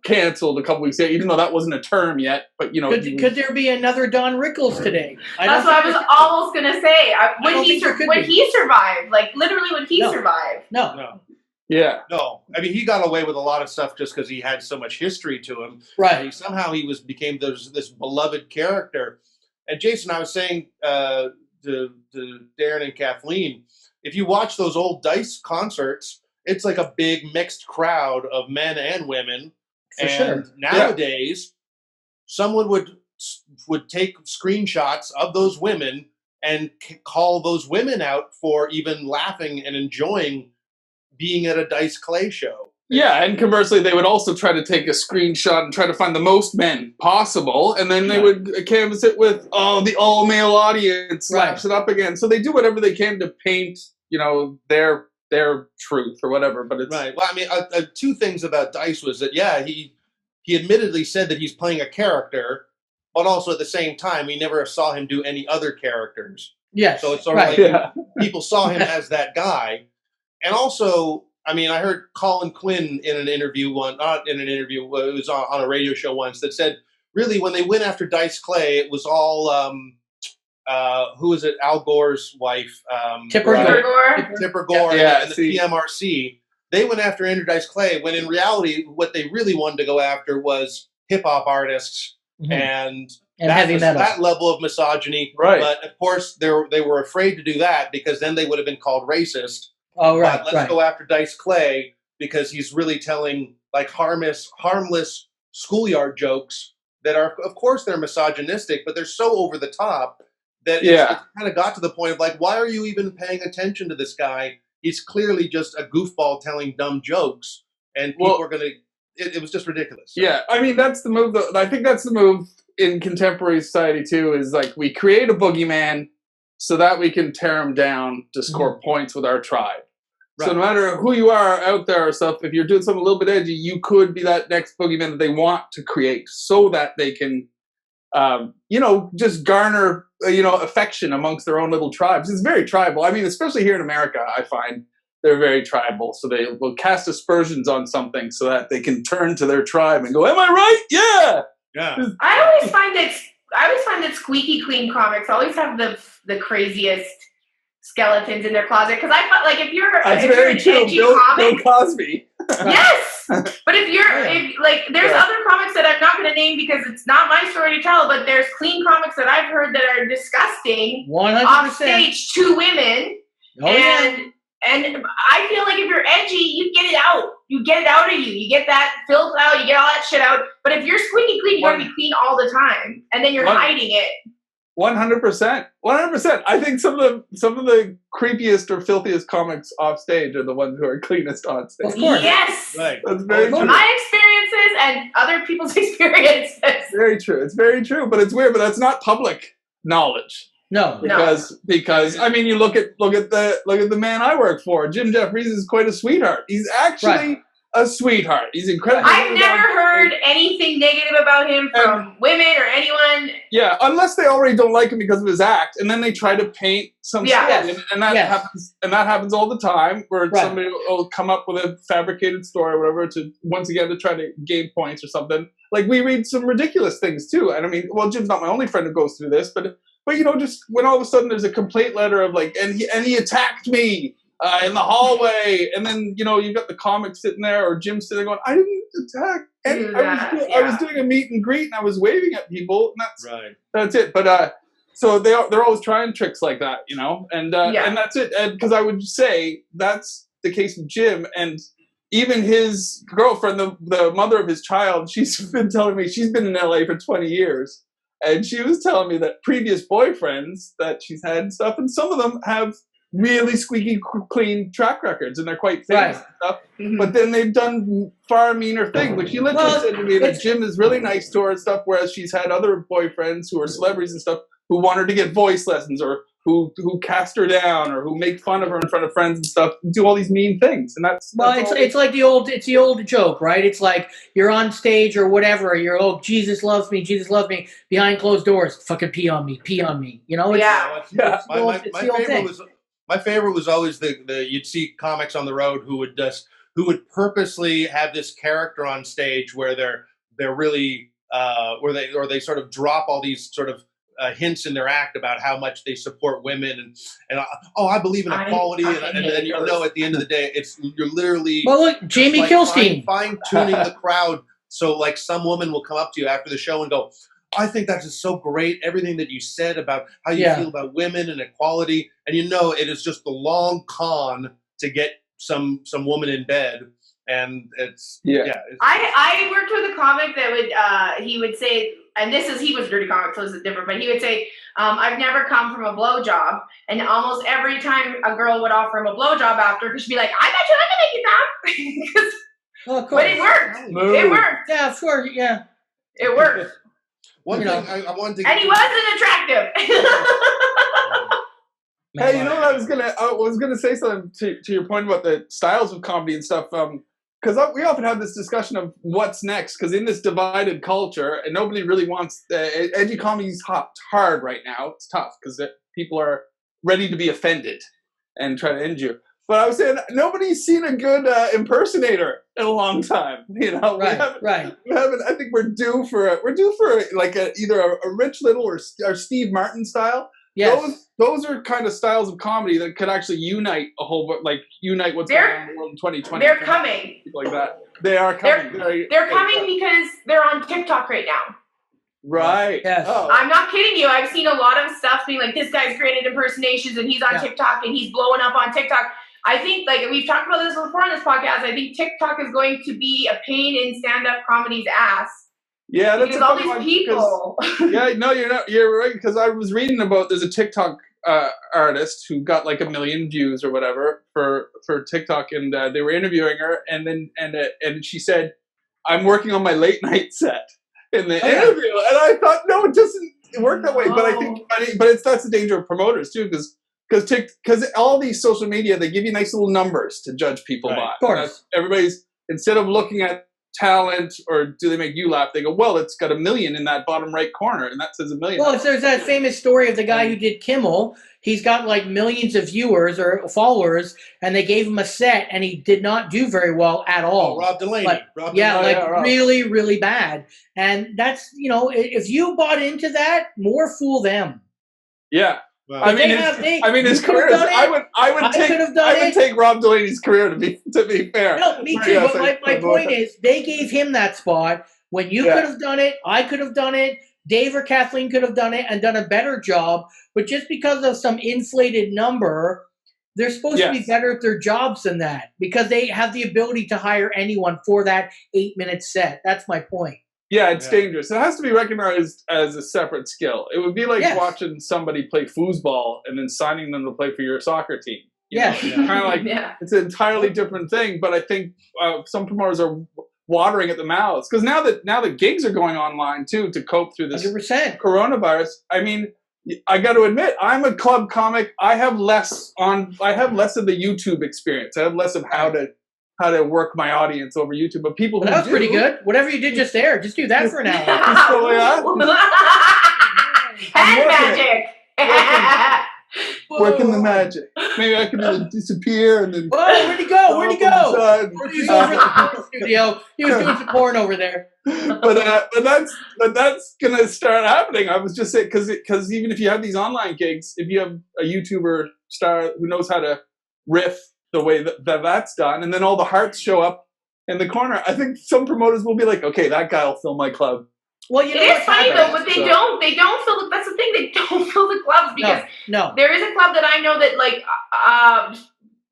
canceled a couple weeks ago, even though that wasn't a term yet. But could there be another Don Rickles today? That's what I was almost gonna say. When he survived, like literally when he survived. No. Yeah. No. I mean, he got away with a lot of stuff just because he had so much history to him. Right. Somehow he became this beloved character. And Jason, I was saying to Darren and Kathleen, if you watch those old Dice concerts, it's like a big mixed crowd of men and women. Nowadays, someone would take screenshots of those women and call those women out for even laughing and enjoying being at a Dice Clay show. Yeah, and conversely, they would also try to take a screenshot and try to find the most men possible, and then they would canvas it with the all-male audience, slaps it up again. So they do whatever they can to paint, their truth or whatever. But it's right. Well, I mean, two things about Dice was that he admittedly said that he's playing a character, but also at the same time, we never saw him do any other characters. Yes. So it's sort of like people saw him as that guy. And also, I mean, I heard Colin Quinn in an interview not in an interview, it was on a radio show once, that said, really, when they went after Dice Clay, it was all, who was it? Al Gore's wife. Tipper Gore. Tipper Gore and the PMRC. They went after Andrew Dice Clay, when in reality, what they really wanted to go after was hip-hop artists and heavy metal. That level of misogyny. Right. But, of course, they were afraid to do that because then they would have been called racist. Oh, right. But let's go after Dice Clay because he's really telling like harmless schoolyard jokes that are, of course, they're misogynistic, but they're so over the top that it kind of got to the point of like, why are you even paying attention to this guy? He's clearly just a goofball telling dumb jokes, and people are going to. It was just ridiculous. So. Yeah, I mean that's the move. I think that's the move in contemporary society too. Is like we create a boogeyman so that we can tear him down to score points with our tribe. Right. So no matter who you are out there or stuff, if you're doing something a little bit edgy, you could be that next boogeyman that they want to create so that they can, just garner, affection amongst their own little tribes. It's very tribal. I mean, especially here in America, I find they're very tribal. So they will cast aspersions on something so that they can turn to their tribe and go, am I right? Yeah. Yeah. I always find that Squeaky Clean comics always have the craziest skeletons in their closet, because I felt like if you're an edgy comic, Bill Cosby. Yes, but if there's other comics that I'm not going to name because it's not my story to tell, but there's clean comics that I've heard that are disgusting 100%. off stage to women, and I feel like if you're edgy, you get it out. You get it out of you. You get that filth out. You get all that shit out. But if you're squeaky clean, you got to be clean all the time, and then you're hiding it. 100%. 100%. I think some of the creepiest or filthiest comics off stage are the ones who are cleanest on stage. Of course. Yes. Right. That's very true. My experiences and other people's experiences. Very true. It's very true, but it's weird. But that's not public knowledge. No. Because I mean, you look at the man I work for. Jim Jefferies is quite a sweetheart. He's actually a sweetheart. He's incredible. I've never heard anything negative about him from women or anyone. Yeah, unless they already don't like him because of his act, and then they try to paint some story, and that happens. And that happens all the time, where somebody will come up with a fabricated story or whatever to once again to try to gain points or something. Like we read some ridiculous things too, and I mean, well, Jim's not my only friend who goes through this, but just when all of a sudden there's a complaint letter of like, and he attacked me. In the hallway, and then you've got the comic sitting there, or Jim sitting there going, "I didn't attack." And I was doing a meet and greet, and I was waving at people. And that's it. But so they're always trying tricks like that, and that's it. And because I would say that's the case with Jim, and even his girlfriend, the mother of his child, she's been telling me she's been in LA for 20 years, and she was telling me that previous boyfriends that she's had and stuff, and some of them have really squeaky clean track records, and they're quite famous and stuff. Mm-hmm. But then they've done far meaner things. But she literally said to me that Jim is really nice to her and stuff, whereas she's had other boyfriends who are celebrities and stuff who want her to get voice lessons, or who cast her down, or who make fun of her in front of friends and stuff, and do all these mean things. And that's it's like the old joke, right? It's like you're on stage or whatever, you're Jesus loves me, behind closed doors, fucking pee on me. My favorite was always the you'd see comics on the road who would purposely have this character on stage where they're really where they sort of drop all these sort of hints in their act about how much they support women and I believe in equality and then at the end of the day you're literally Jamie Kilstein fine tuning the crowd so like some woman will come up to you after the show and go, I think that is so great, everything that you said about how you feel about women and equality, and it is just the long con to get some woman in bed, and I worked with a comic that would he would say, and he was dirty comic, so this is different, but he would say, I've never come from a blowjob, and almost every time a girl would offer him a blowjob after, because she'd be like, I bet you I can make you come. But it worked. It worked. Yeah, of course. Yeah, it worked. One thing I wanted to and he wasn't attractive. Hey, I was gonna say something to your point about the styles of comedy and stuff. because we often have this discussion of what's next, because in this divided culture, and nobody really wants edgy comedy's hard right now. It's tough because people are ready to be offended and try to end you. But I was saying nobody's seen a good impersonator in a long time. You know, right. We haven't. I think we're due for like either a Rich Little or Steve Martin style. Yes. Those are kind of styles of comedy that could actually unite unite what's going on in the world in 2020. They're coming. People like that. They are coming. They're coming because they're on TikTok right now. Right. Yes. Oh. I'm not kidding you. I've seen a lot of stuff being like, this guy's created impersonations and he's on TikTok and he's blowing up on TikTok. I think, like, we've talked about this before on this podcast, I think TikTok is going to be a pain in stand-up comedy's ass. Yeah, that's because all these people. Yeah, no, you're right, because I was reading about, there's a TikTok artist who got like 1 million views or whatever for TikTok, and they were interviewing her, and she said, I'm working on my late night set in the interview, and I thought, no, it doesn't work that way. But I think, that's the danger of promoters too, because all these social media, they give you nice little numbers to judge people by. Of course. Everybody's, instead of looking at talent or do they make you laugh, they go, well, it's got 1 million in that bottom right corner, and that says 1 million. Well, there's that famous story of the guy who did Kimmel. He's got like millions of viewers or followers, and they gave him a set, and he did not do very well at all. Rob Delaney. Rob really, really bad. And that's, if you bought into that, more fool them. Yeah. Wow. I mean, his career. I would take Rob Delaney's career to be fair. No, me too. But my point is, they gave him that spot when you could have done it. I could have done it. Dave or Kathleen could have done it and done a better job. But just because of some inflated number, they're supposed to be better at their jobs than that, because they have the ability to hire anyone for that 8-minute set. That's my point. Yeah, it's dangerous. It has to be recognized as a separate skill. It would be like watching somebody play foosball and then signing them to play for your soccer team. Kind of like it's an entirely different thing. But I think some promoters are watering at the mouths, because now that gigs are going online too to cope through this 100%. coronavirus. I mean, I got to admit, I'm a club comic. I have less of the YouTube experience. I have less of how to work my audience over YouTube. But people that was pretty good. Whatever you did just there, just do that for an hour. Hand magic. Working the magic. Maybe I can disappear and then. Whoa, where'd he go? Where'd he go? He's over in the porn studio. He was doing some porn over there. But that's gonna start happening. I was just saying, because even if you have these online gigs, if you have a YouTuber star who knows how to riff the way that's done, and then all the hearts show up in the corner, I think some promoters will be like, okay, that guy will fill my club. Well, it is funny though, but they don't fill the, that's the thing, they don't fill the clubs, because there is a club that I know that like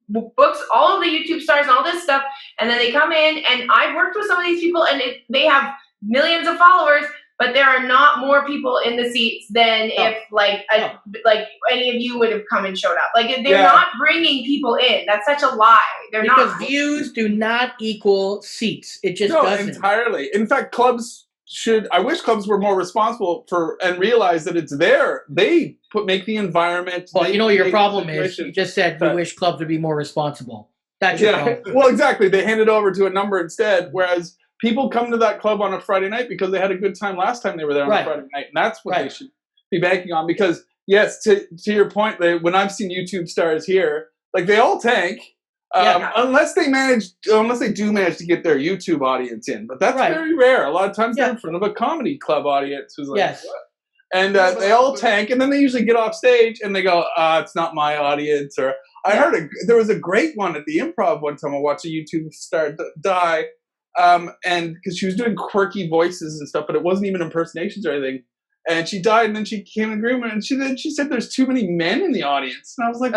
books all of the YouTube stars and all this stuff, and then they come in, and I've worked with some of these people, and they have millions of followers, but there are not more people in the seats than if like any of you would have come and showed up. Like they're not bringing people in. That's such a lie. They're not. Because views do not equal seats. It just doesn't. Entirely. In fact, I wish clubs were more responsible and realize that it's they make the environment. Well, your problem is you just said you wish clubs would be more responsible. That's your problem. Well, exactly. They hand it over to a number instead, whereas people come to that club on a Friday night because they had a good time last time they were there on a Friday night, and that's what they should be banking on. Because yes, to your point, when I've seen YouTube stars here, like they all tank. Unless they do manage to get their YouTube audience in, but that's very rare. A lot of times they're in front of a comedy club audience who's like, what? And they all tank, and then they usually get off stage and they go, it's not my audience. Or I heard there was a great one at the Improv one time. I watched a YouTube star die, and because she was doing quirky voices and stuff, but it wasn't even impersonations or anything. And she died, and then she came in agreement, and she said there's too many men in the audience. And I was like,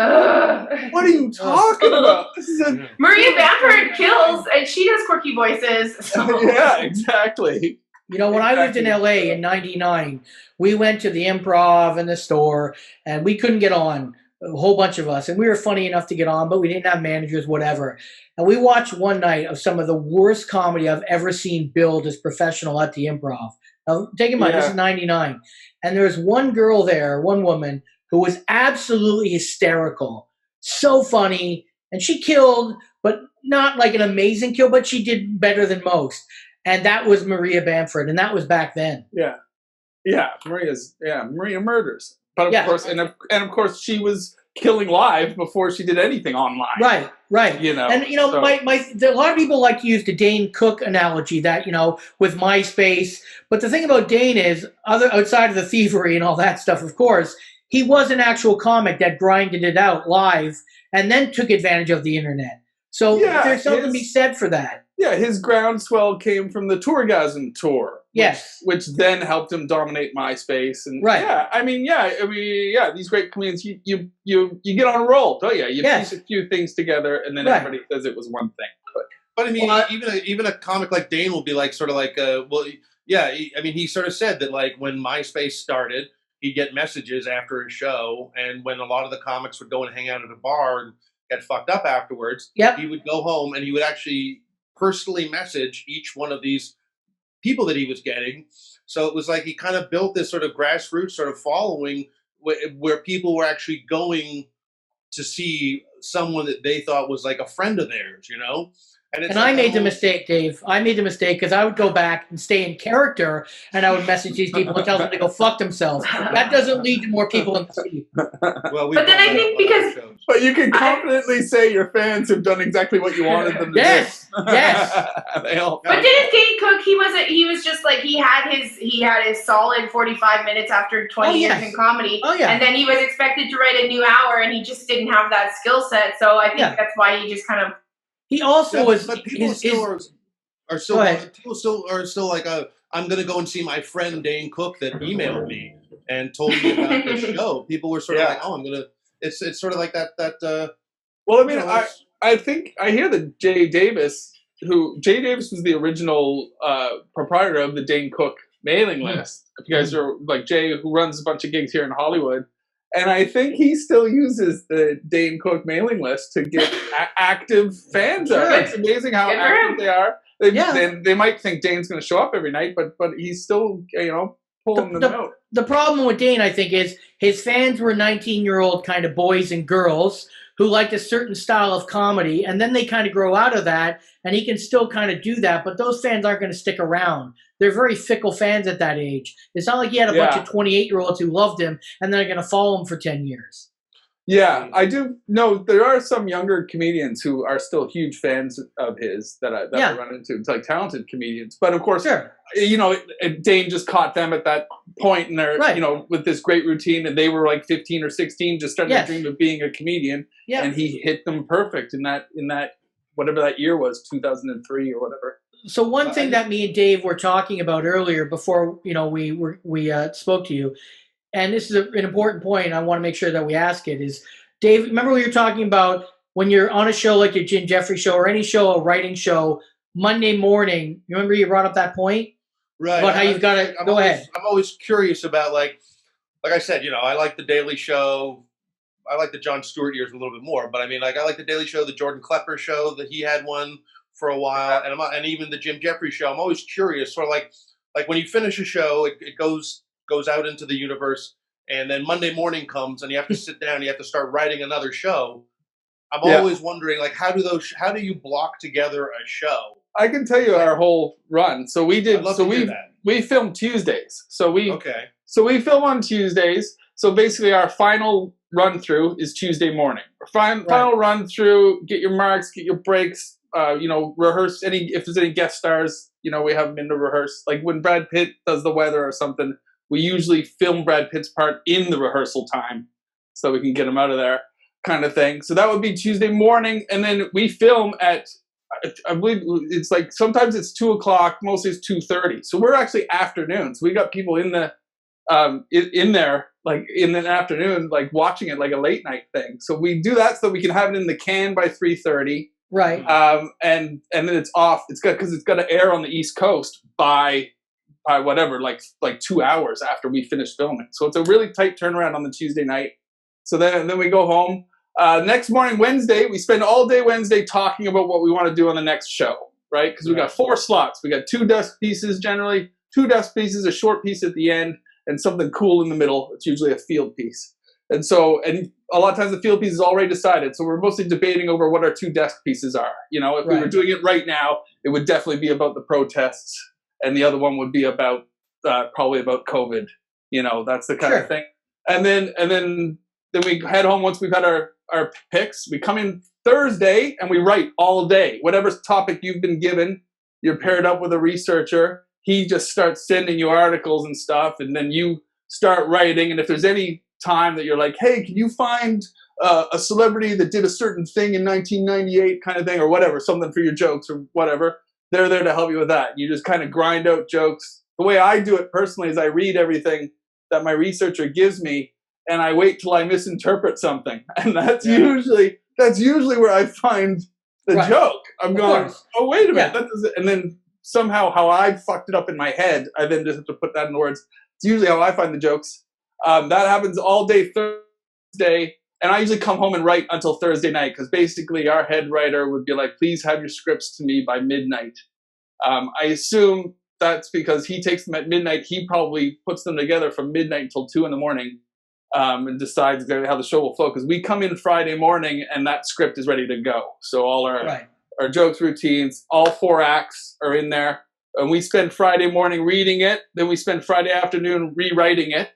what are you talking about? This is Maria Bamford kills, and she does quirky voices. So. Yeah, exactly. When I lived in LA in '99, we went to the Improv and the Store, and we couldn't get on, a whole bunch of us. And we were funny enough to get on, but we didn't have managers, whatever. And we watched one night of some of the worst comedy I've ever seen billed as professional at the Improv. Now, take in mind, this is '99. And there was one girl there, one woman, who was absolutely hysterical. So funny. And she killed but not like an amazing kill, but she did better than most. And that was Maria Bamford, and that was back then. Yeah. Maria murders. But of course, and of course, she was killing live before she did anything online. Right. You know, and a lot of people like to use the Dane Cook analogy that with MySpace. But the thing about Dane is, outside of the thievery and all that stuff, of course, he was an actual comic that grinded it out live and then took advantage of the internet. So there's something to be said for that. Yeah, his groundswell came from the Tourgasm tour. Yes. Which then helped him dominate MySpace. And these great comedians, you get on a roll, don't you? You piece a few things together, and then everybody says it was one thing. But I mean, even a comic like Dane will be like, sort of like, he sort of said that, like, when MySpace started, he'd get messages after his show, and when a lot of the comics would go and hang out at a bar and get fucked up afterwards, he would go home and he would actually personally message each one of these people that he was getting. So it was like he kind of built this sort of grassroots sort of following where people were actually going to see someone that they thought was like a friend of theirs, And I made the mistake, Dave. I made the mistake because I would go back and stay in character, and I would message these people and tell them to go fuck themselves. That doesn't lead to more people in the city. But then I think because... But you can confidently say your fans have done exactly what you wanted them to do. Yes. But didn't Dane Cook? He was just like he had his solid 45 minutes after 20 years in comedy. Oh yeah. And then he was expected to write a new hour, and he just didn't have that skill set. So I think that's why he just kind of. He also was. But people still are still like, I'm going to go and see my friend Dane Cook that emailed me and told me about this show. People were sort of like, I'm going to. It's sort of like that. Well, I mean, I think I hear that Jay Davis was the original proprietor of the Dane Cook mailing list. If you guys are like Jay, who runs a bunch of gigs here in Hollywood. And I think he still uses the Dane Cook mailing list to get active fans out. It's amazing how active they are. They might think Dane's going to show up every night, but he's still, pulling them out. The problem with Dane, I think, is his fans were 19-year-old kind of boys and girls who liked a certain style of comedy, and then they kind of grow out of that, and he can still kind of do that, but those fans aren't going to stick around. They're very fickle fans at that age. It's not like he had a bunch of 28-year-olds who loved him, and they're going to follow him for 10 years. Yeah, I do know there are some younger comedians who are still huge fans of his that I run into. It's like talented comedians. But of course, Dane just caught them at that point in their, with this great routine, and they were like 15 or 16, just starting to dream of being a comedian. Yeah. And he hit them perfect in that whatever that year was, 2003 or whatever. So one thing that me and Dave were talking about earlier before, we spoke to you, and this is an important point, I want to make sure that we ask it, is, Dave, remember we were talking about when you're on a show like the Jim Jefferies Show or any show, a writing show, Monday morning, you remember you brought up that point? Right. About how you've got to go ahead. I'm always curious about, like I said, I like The Daily Show. I like the Jon Stewart years a little bit more, but I mean, like, I like The Daily Show, the Jordan Klepper Show, that he had one for a while, and even the Jim Jefferies Show. I'm always curious, sort of like when you finish a show, it goes out into the universe, and then Monday morning comes, and you have to sit down, you have to start writing another show. I'm always wondering, like, how do you block together a show? I can tell you our whole run. So we filmed Tuesdays. So we film on Tuesdays. So basically, our final run through is Tuesday morning. Final run through. Get your marks, get your breaks. Rehearse if there's any guest stars. We have them in to rehearse. Like when Brad Pitt does the weather or something, we usually film Brad Pitt's part in the rehearsal time, so we can get him out of there, kind of thing. So that would be Tuesday morning, and then we film at, I believe it's like sometimes it's 2:00, mostly it's 2:30. So we're actually afternoons. We got people in the in there like in the afternoon, like watching it like a late night thing. So we do that so that we can have it in the can by 3:30. Right. And then it's off. It's got to air on the East Coast by whatever, like 2 hours after we finish filming. So it's a really tight turnaround on the Tuesday night. So then we go home. Next morning, Wednesday, we spend all day Wednesday talking about what we want to do on the next show, right? Because we got 4 slots. We got 2 desk pieces generally, 2 desk pieces, a short piece at the end, and something cool in the middle. It's usually a field piece. And a lot of times the field piece is already decided. So we're mostly debating over what our 2 desk pieces are. If we were doing it right now, it would definitely be about the protests, and the other one would be about probably about COVID. That's the kind of thing. And then we head home once we've had our picks. We come in Thursday and we write all day. Whatever topic you've been given, you're paired up with a researcher. He just starts sending you articles and stuff, and then you start writing. And if there's any time that you're like, hey, can you find a celebrity that did a certain thing in 1998 kind of thing, or whatever, something for your jokes or whatever, they're there to help you with that. You just kind of grind out jokes. The way I do it personally is I read everything that my researcher gives me, and I wait till I misinterpret something. And that's usually where I find the joke. I'm going, oh, wait a minute. That doesn't, and then somehow how I fucked it up in my head, I then just have to put that in words. It's usually how I find the jokes. That happens all day Thursday, and I usually come home and write until Thursday night, because basically our head writer would be like, please have your scripts to me by midnight. I assume that's because he takes them at midnight. He probably puts them together from midnight until 2 a.m. And decides exactly how the show will flow. Because we come in Friday morning and that script is ready to go. So all our jokes, routines, all 4 acts are in there. And we spend Friday morning reading it. Then we spend Friday afternoon rewriting it,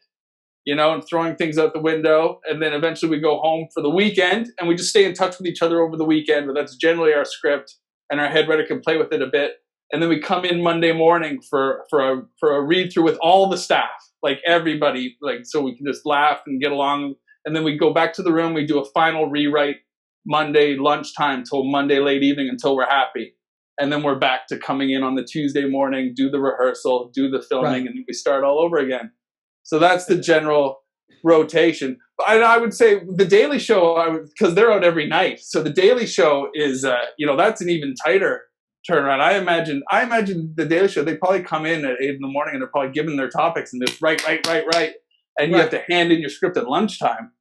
and throwing things out the window. And then eventually we go home for the weekend, and we just stay in touch with each other over the weekend. But that's generally our script, and our head writer can play with it a bit. And then we come in Monday morning for a read through with all the staff, like everybody, so we can just laugh and get along. And then we go back to the room. We do a final rewrite Monday lunchtime till Monday late evening until we're happy. And then we're back to coming in on the Tuesday morning, do the rehearsal, do the filming, and we start all over again. So that's the general rotation. And I would say the Daily Show, because they're out every night. So the Daily Show is, that's an even tighter turnaround. I imagine the Daily Show, they probably come in at 8 a.m. and they're probably given their topics and just write. And you have to hand in your script at lunchtime.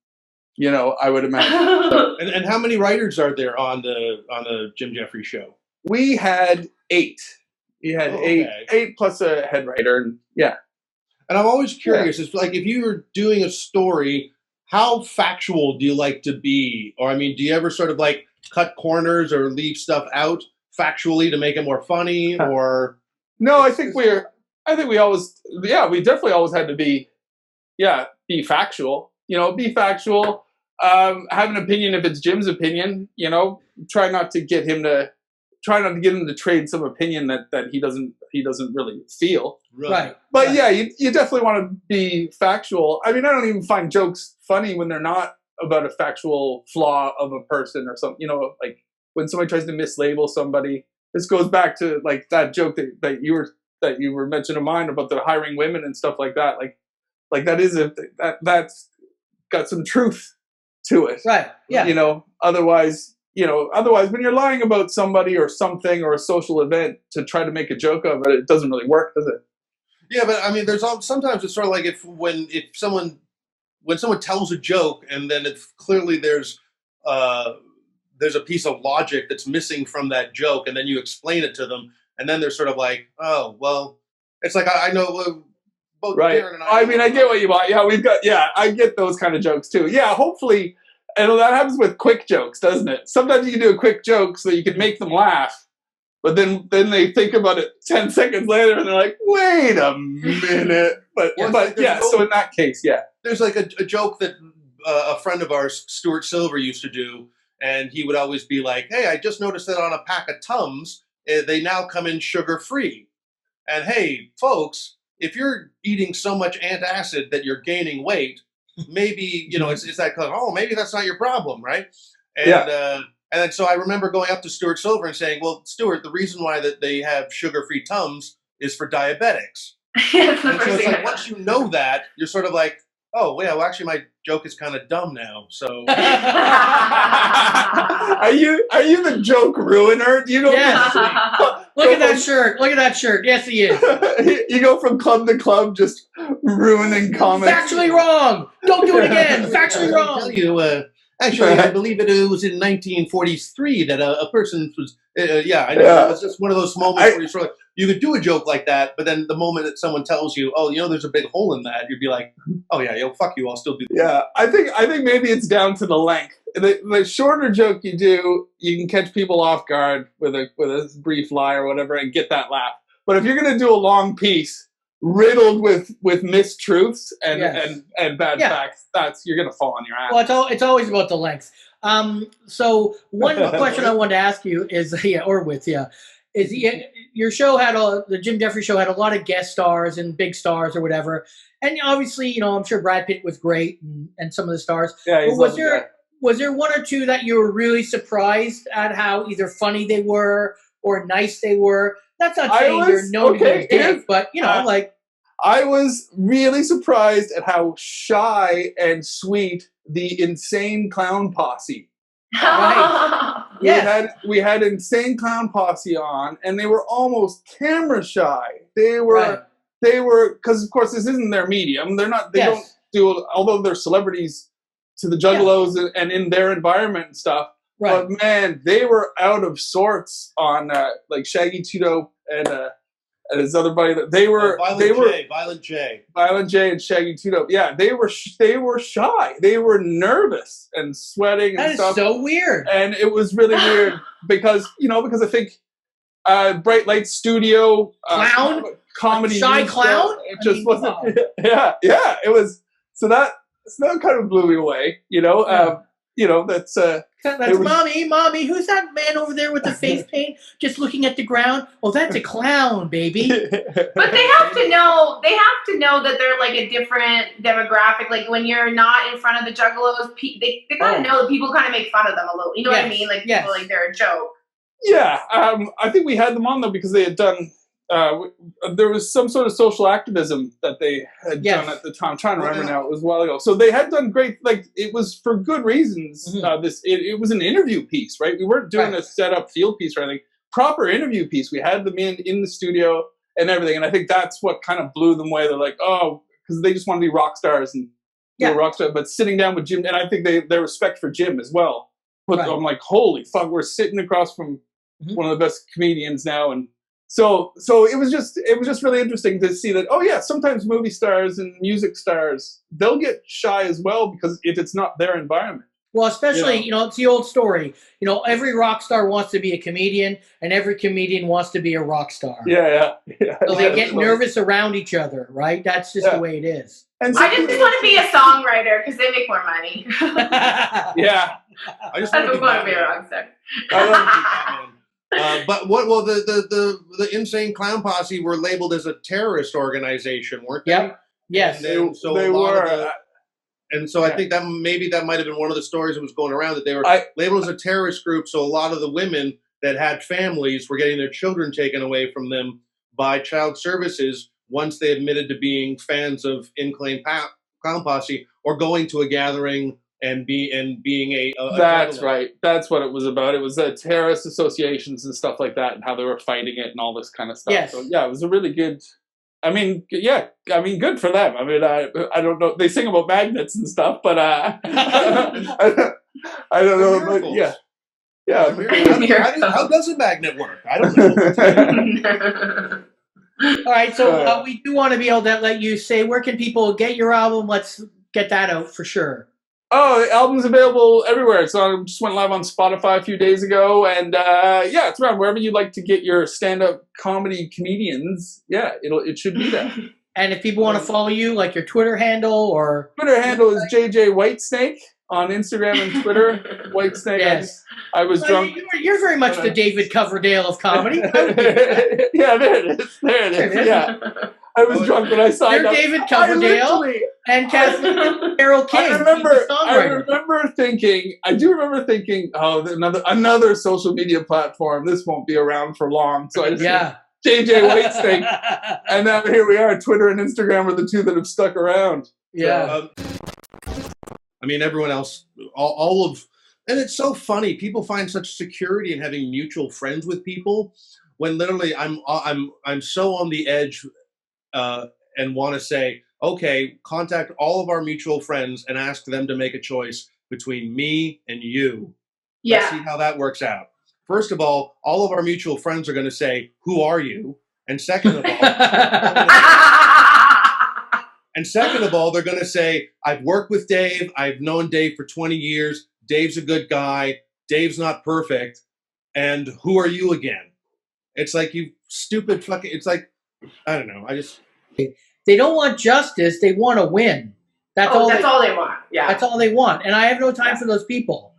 I would imagine. And how many writers are there on the Jim Jefferies Show? We had 8. We had 8 plus a head writer, and And I'm always curious. It's like, if you were doing a story, how factual do you like to be? Or do you ever sort of like cut corners or leave stuff out factually to make it more funny? Or no, I think we definitely always had to be factual. Be factual. Have an opinion if it's Jim's opinion. Try not to get him to trade some opinion that he doesn't really feel. Right. But you definitely want to be factual. I don't even find jokes funny when they're not about a factual flaw of a person or something. Like when somebody tries to mislabel somebody. This goes back to like that joke that you were mentioning of mine about the hiring women and stuff like that. Like that's got some truth to it. Right. Yeah. Otherwise when you're lying about somebody or something or a social event to try to make a joke of it, it doesn't really work, does it? Yeah, but sometimes it's sort of like when someone tells a joke and then it's clearly there's a piece of logic that's missing from that joke, and then you explain it to them, and then they're sort of like, oh, well, it's like I know both Darren and I get what you want. Yeah, I get those kind of jokes too. Yeah, hopefully. And that happens with quick jokes, doesn't it? Sometimes you can do a quick joke so you can make them laugh, but then they think about it 10 seconds later and they're like, wait a minute. So in that case, there's like a joke that a friend of ours, Stuart Silver, used to do, and he would always be like, hey, I just noticed that on a pack of Tums, they now come in sugar-free. And hey, folks, if you're eating so much antacid that you're gaining weight, maybe, it's that kind of, maybe that's not your problem, right? And then so I remember going up to Stuart Silver and saying, well, Stuart, the reason why that they have sugar-free Tums is for diabetics. And so it's like, once you know that, you're sort of like, oh, yeah, well, actually, my joke is kind of dumb now, so... Are you the joke ruiner? Do you know? Yes. Look at that shirt. Look at that shirt. Yes, he is. You go from club to club, just ruining comics. Factually wrong. Don't do it again. Factually wrong. I'll tell you, actually, I believe it was in 1943 that a person was. I know it was just one of those moments where you're sort of like, you could do a joke like that, but then the moment that someone tells you, oh, there's a big hole in that, you'd be like, oh yeah, fuck you, I'll still do that. Yeah, I think maybe it's down to the length. The shorter joke you do, you can catch people off guard with a brief lie or whatever and get that laugh. But if you're going to do a long piece riddled with mistruths and bad facts, you're going to fall on your ass. Well, it's always about the length. So one question I wanted to ask you is, your show had the Jim Jefferies Show had a lot of guest stars and big stars or whatever, and obviously, I'm sure Brad Pitt was great and some of the stars. Yeah, was there one or two that you were really surprised at how either funny they were or nice they were? That's not saying you're known to be a dick, but I was really surprised at how shy and sweet the Insane Clown Posse. Right. We had Insane Clown Posse on, and they were almost camera shy. They were because of course this isn't their medium. They're not. They don't do. Although they're celebrities to the Juggalos and in their environment and stuff. Right. But man, they were out of sorts on like Shaggy Two Dope and his other buddy. Violent J and Shaggy Two Dope. Yeah, they were shy. They were nervous and sweating and stuff. That is so weird. And it was really weird because I think Bright Light Studio clown comedy shy clown. It just wasn't. Wow. Yeah. It was so that kind of blew me away. That's mommy. Who's that man over there with the face paint, just looking at the ground? Oh, that's a clown, baby. But they have to know. They have to know that they're like a different demographic. Like when you're not in front of the Juggalos, they gotta know that people kind of make fun of them a little. You know what I mean? Like people like they're a joke. Yeah, I think we had them on though because they had done. There was some sort of social activism that they had done at the time. I'm trying to remember now. It was a while ago. So they had done great. Like it was for good reasons. Mm-hmm. It was an interview piece, right? We weren't doing a set up field piece or anything. Proper interview piece. We had them in the studio and everything. And I think that's what kind of blew them away. They're like, oh, because they just want to be rock stars and be a rock star. But sitting down with Jim, and I think their respect for Jim as well. But I'm like, holy fuck, we're sitting across from one of the best comedians now, and. So it was just really interesting to see that, oh yeah, sometimes movie stars and music stars, they'll get shy as well because it's not their environment. Well, especially, it's the old story. Every rock star wants to be a comedian and every comedian wants to be a rock star. Yeah. So they get nervous around each other, right? That's just the way it is. And so I just want to be a songwriter because they make more money. Yeah. I just want to be a rock star. But the Insane Clown Posse were labeled as a terrorist organization, weren't they? Yep. Yes. And so they were. I think that might have been one of the stories that was going around, that they were labeled as a terrorist group. So a lot of the women that had families were getting their children taken away from them by child services once they admitted to being fans of Insane Clown Posse or going to a gathering and being a that's right. That's what it was about. It was terrorist associations and stuff like that, and how they were fighting it and all this kind of stuff. Yes. So yeah, it was a really good. Good for them. I mean, I don't know. They sing about magnets and stuff, but I don't know. But yeah. How does a magnet work? I don't know. All right, so we do want to be able to let you say, where can people get your album? Let's get that out for sure. Oh, the album's available everywhere. So I just went live on Spotify a few days ago, and it's around wherever you like to get your stand-up comedy comedians. Yeah, it should be there. And if people want to follow you, like your Twitter handle or Twitter handle is JJ Whitesnake on Instagram and Twitter. Whitesnake. Yes. I was drunk. You're very much the David Coverdale of comedy. Yeah, there it is. Yeah. I was drunk when I signed up. You're David Coverdale and Kathleen Carol King. I remember thinking, oh, another social media platform. This won't be around for long. So I just JJ Whitesnake. And now here we are. Twitter and Instagram are the two that have stuck around. Yeah. I mean, everyone else, and it's so funny. People find such security in having mutual friends with people when literally I'm so on the edge and want to say, okay, contact all of our mutual friends and ask them to make a choice between me and you. Yeah. Let's see how that works out. First of all of our mutual friends are going to say, who are you? And second of all, they're going to say, I've worked with Dave. I've known Dave for 20 years. Dave's a good guy. Dave's not perfect. And who are you again? It's like, you stupid fucking, it's like, I don't know. They don't want justice. They want to win. That's all they want. Yeah. That's all they want. And I have no time for those people.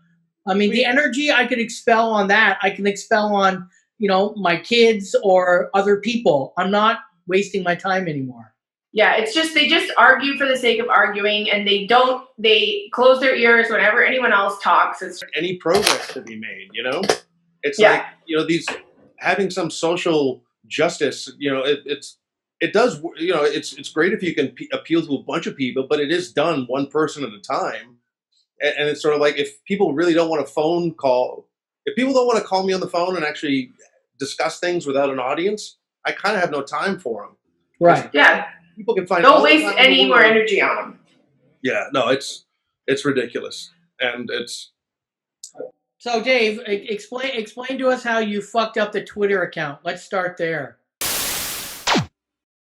I mean, the energy I could expel on that, I can expel on, my kids or other people. I'm not wasting my time anymore. Yeah, it's just, they just argue for the sake of arguing, and they close their ears whenever anyone else talks. It's any progress to be made, It's like, these, having some social justice, it does, it's great if you can appeal to a bunch of people, but it is done one person at a time. And it's sort of like, if people really don't want a phone call, if people don't want to call me on the phone and actually discuss things without an audience, I kind of have no time for them. Right. Yeah. People can find. Don't waste any more energy on them. Yeah. No, it's ridiculous, and it's. So, Dave, explain to us how you fucked up the Twitter account. Let's start there.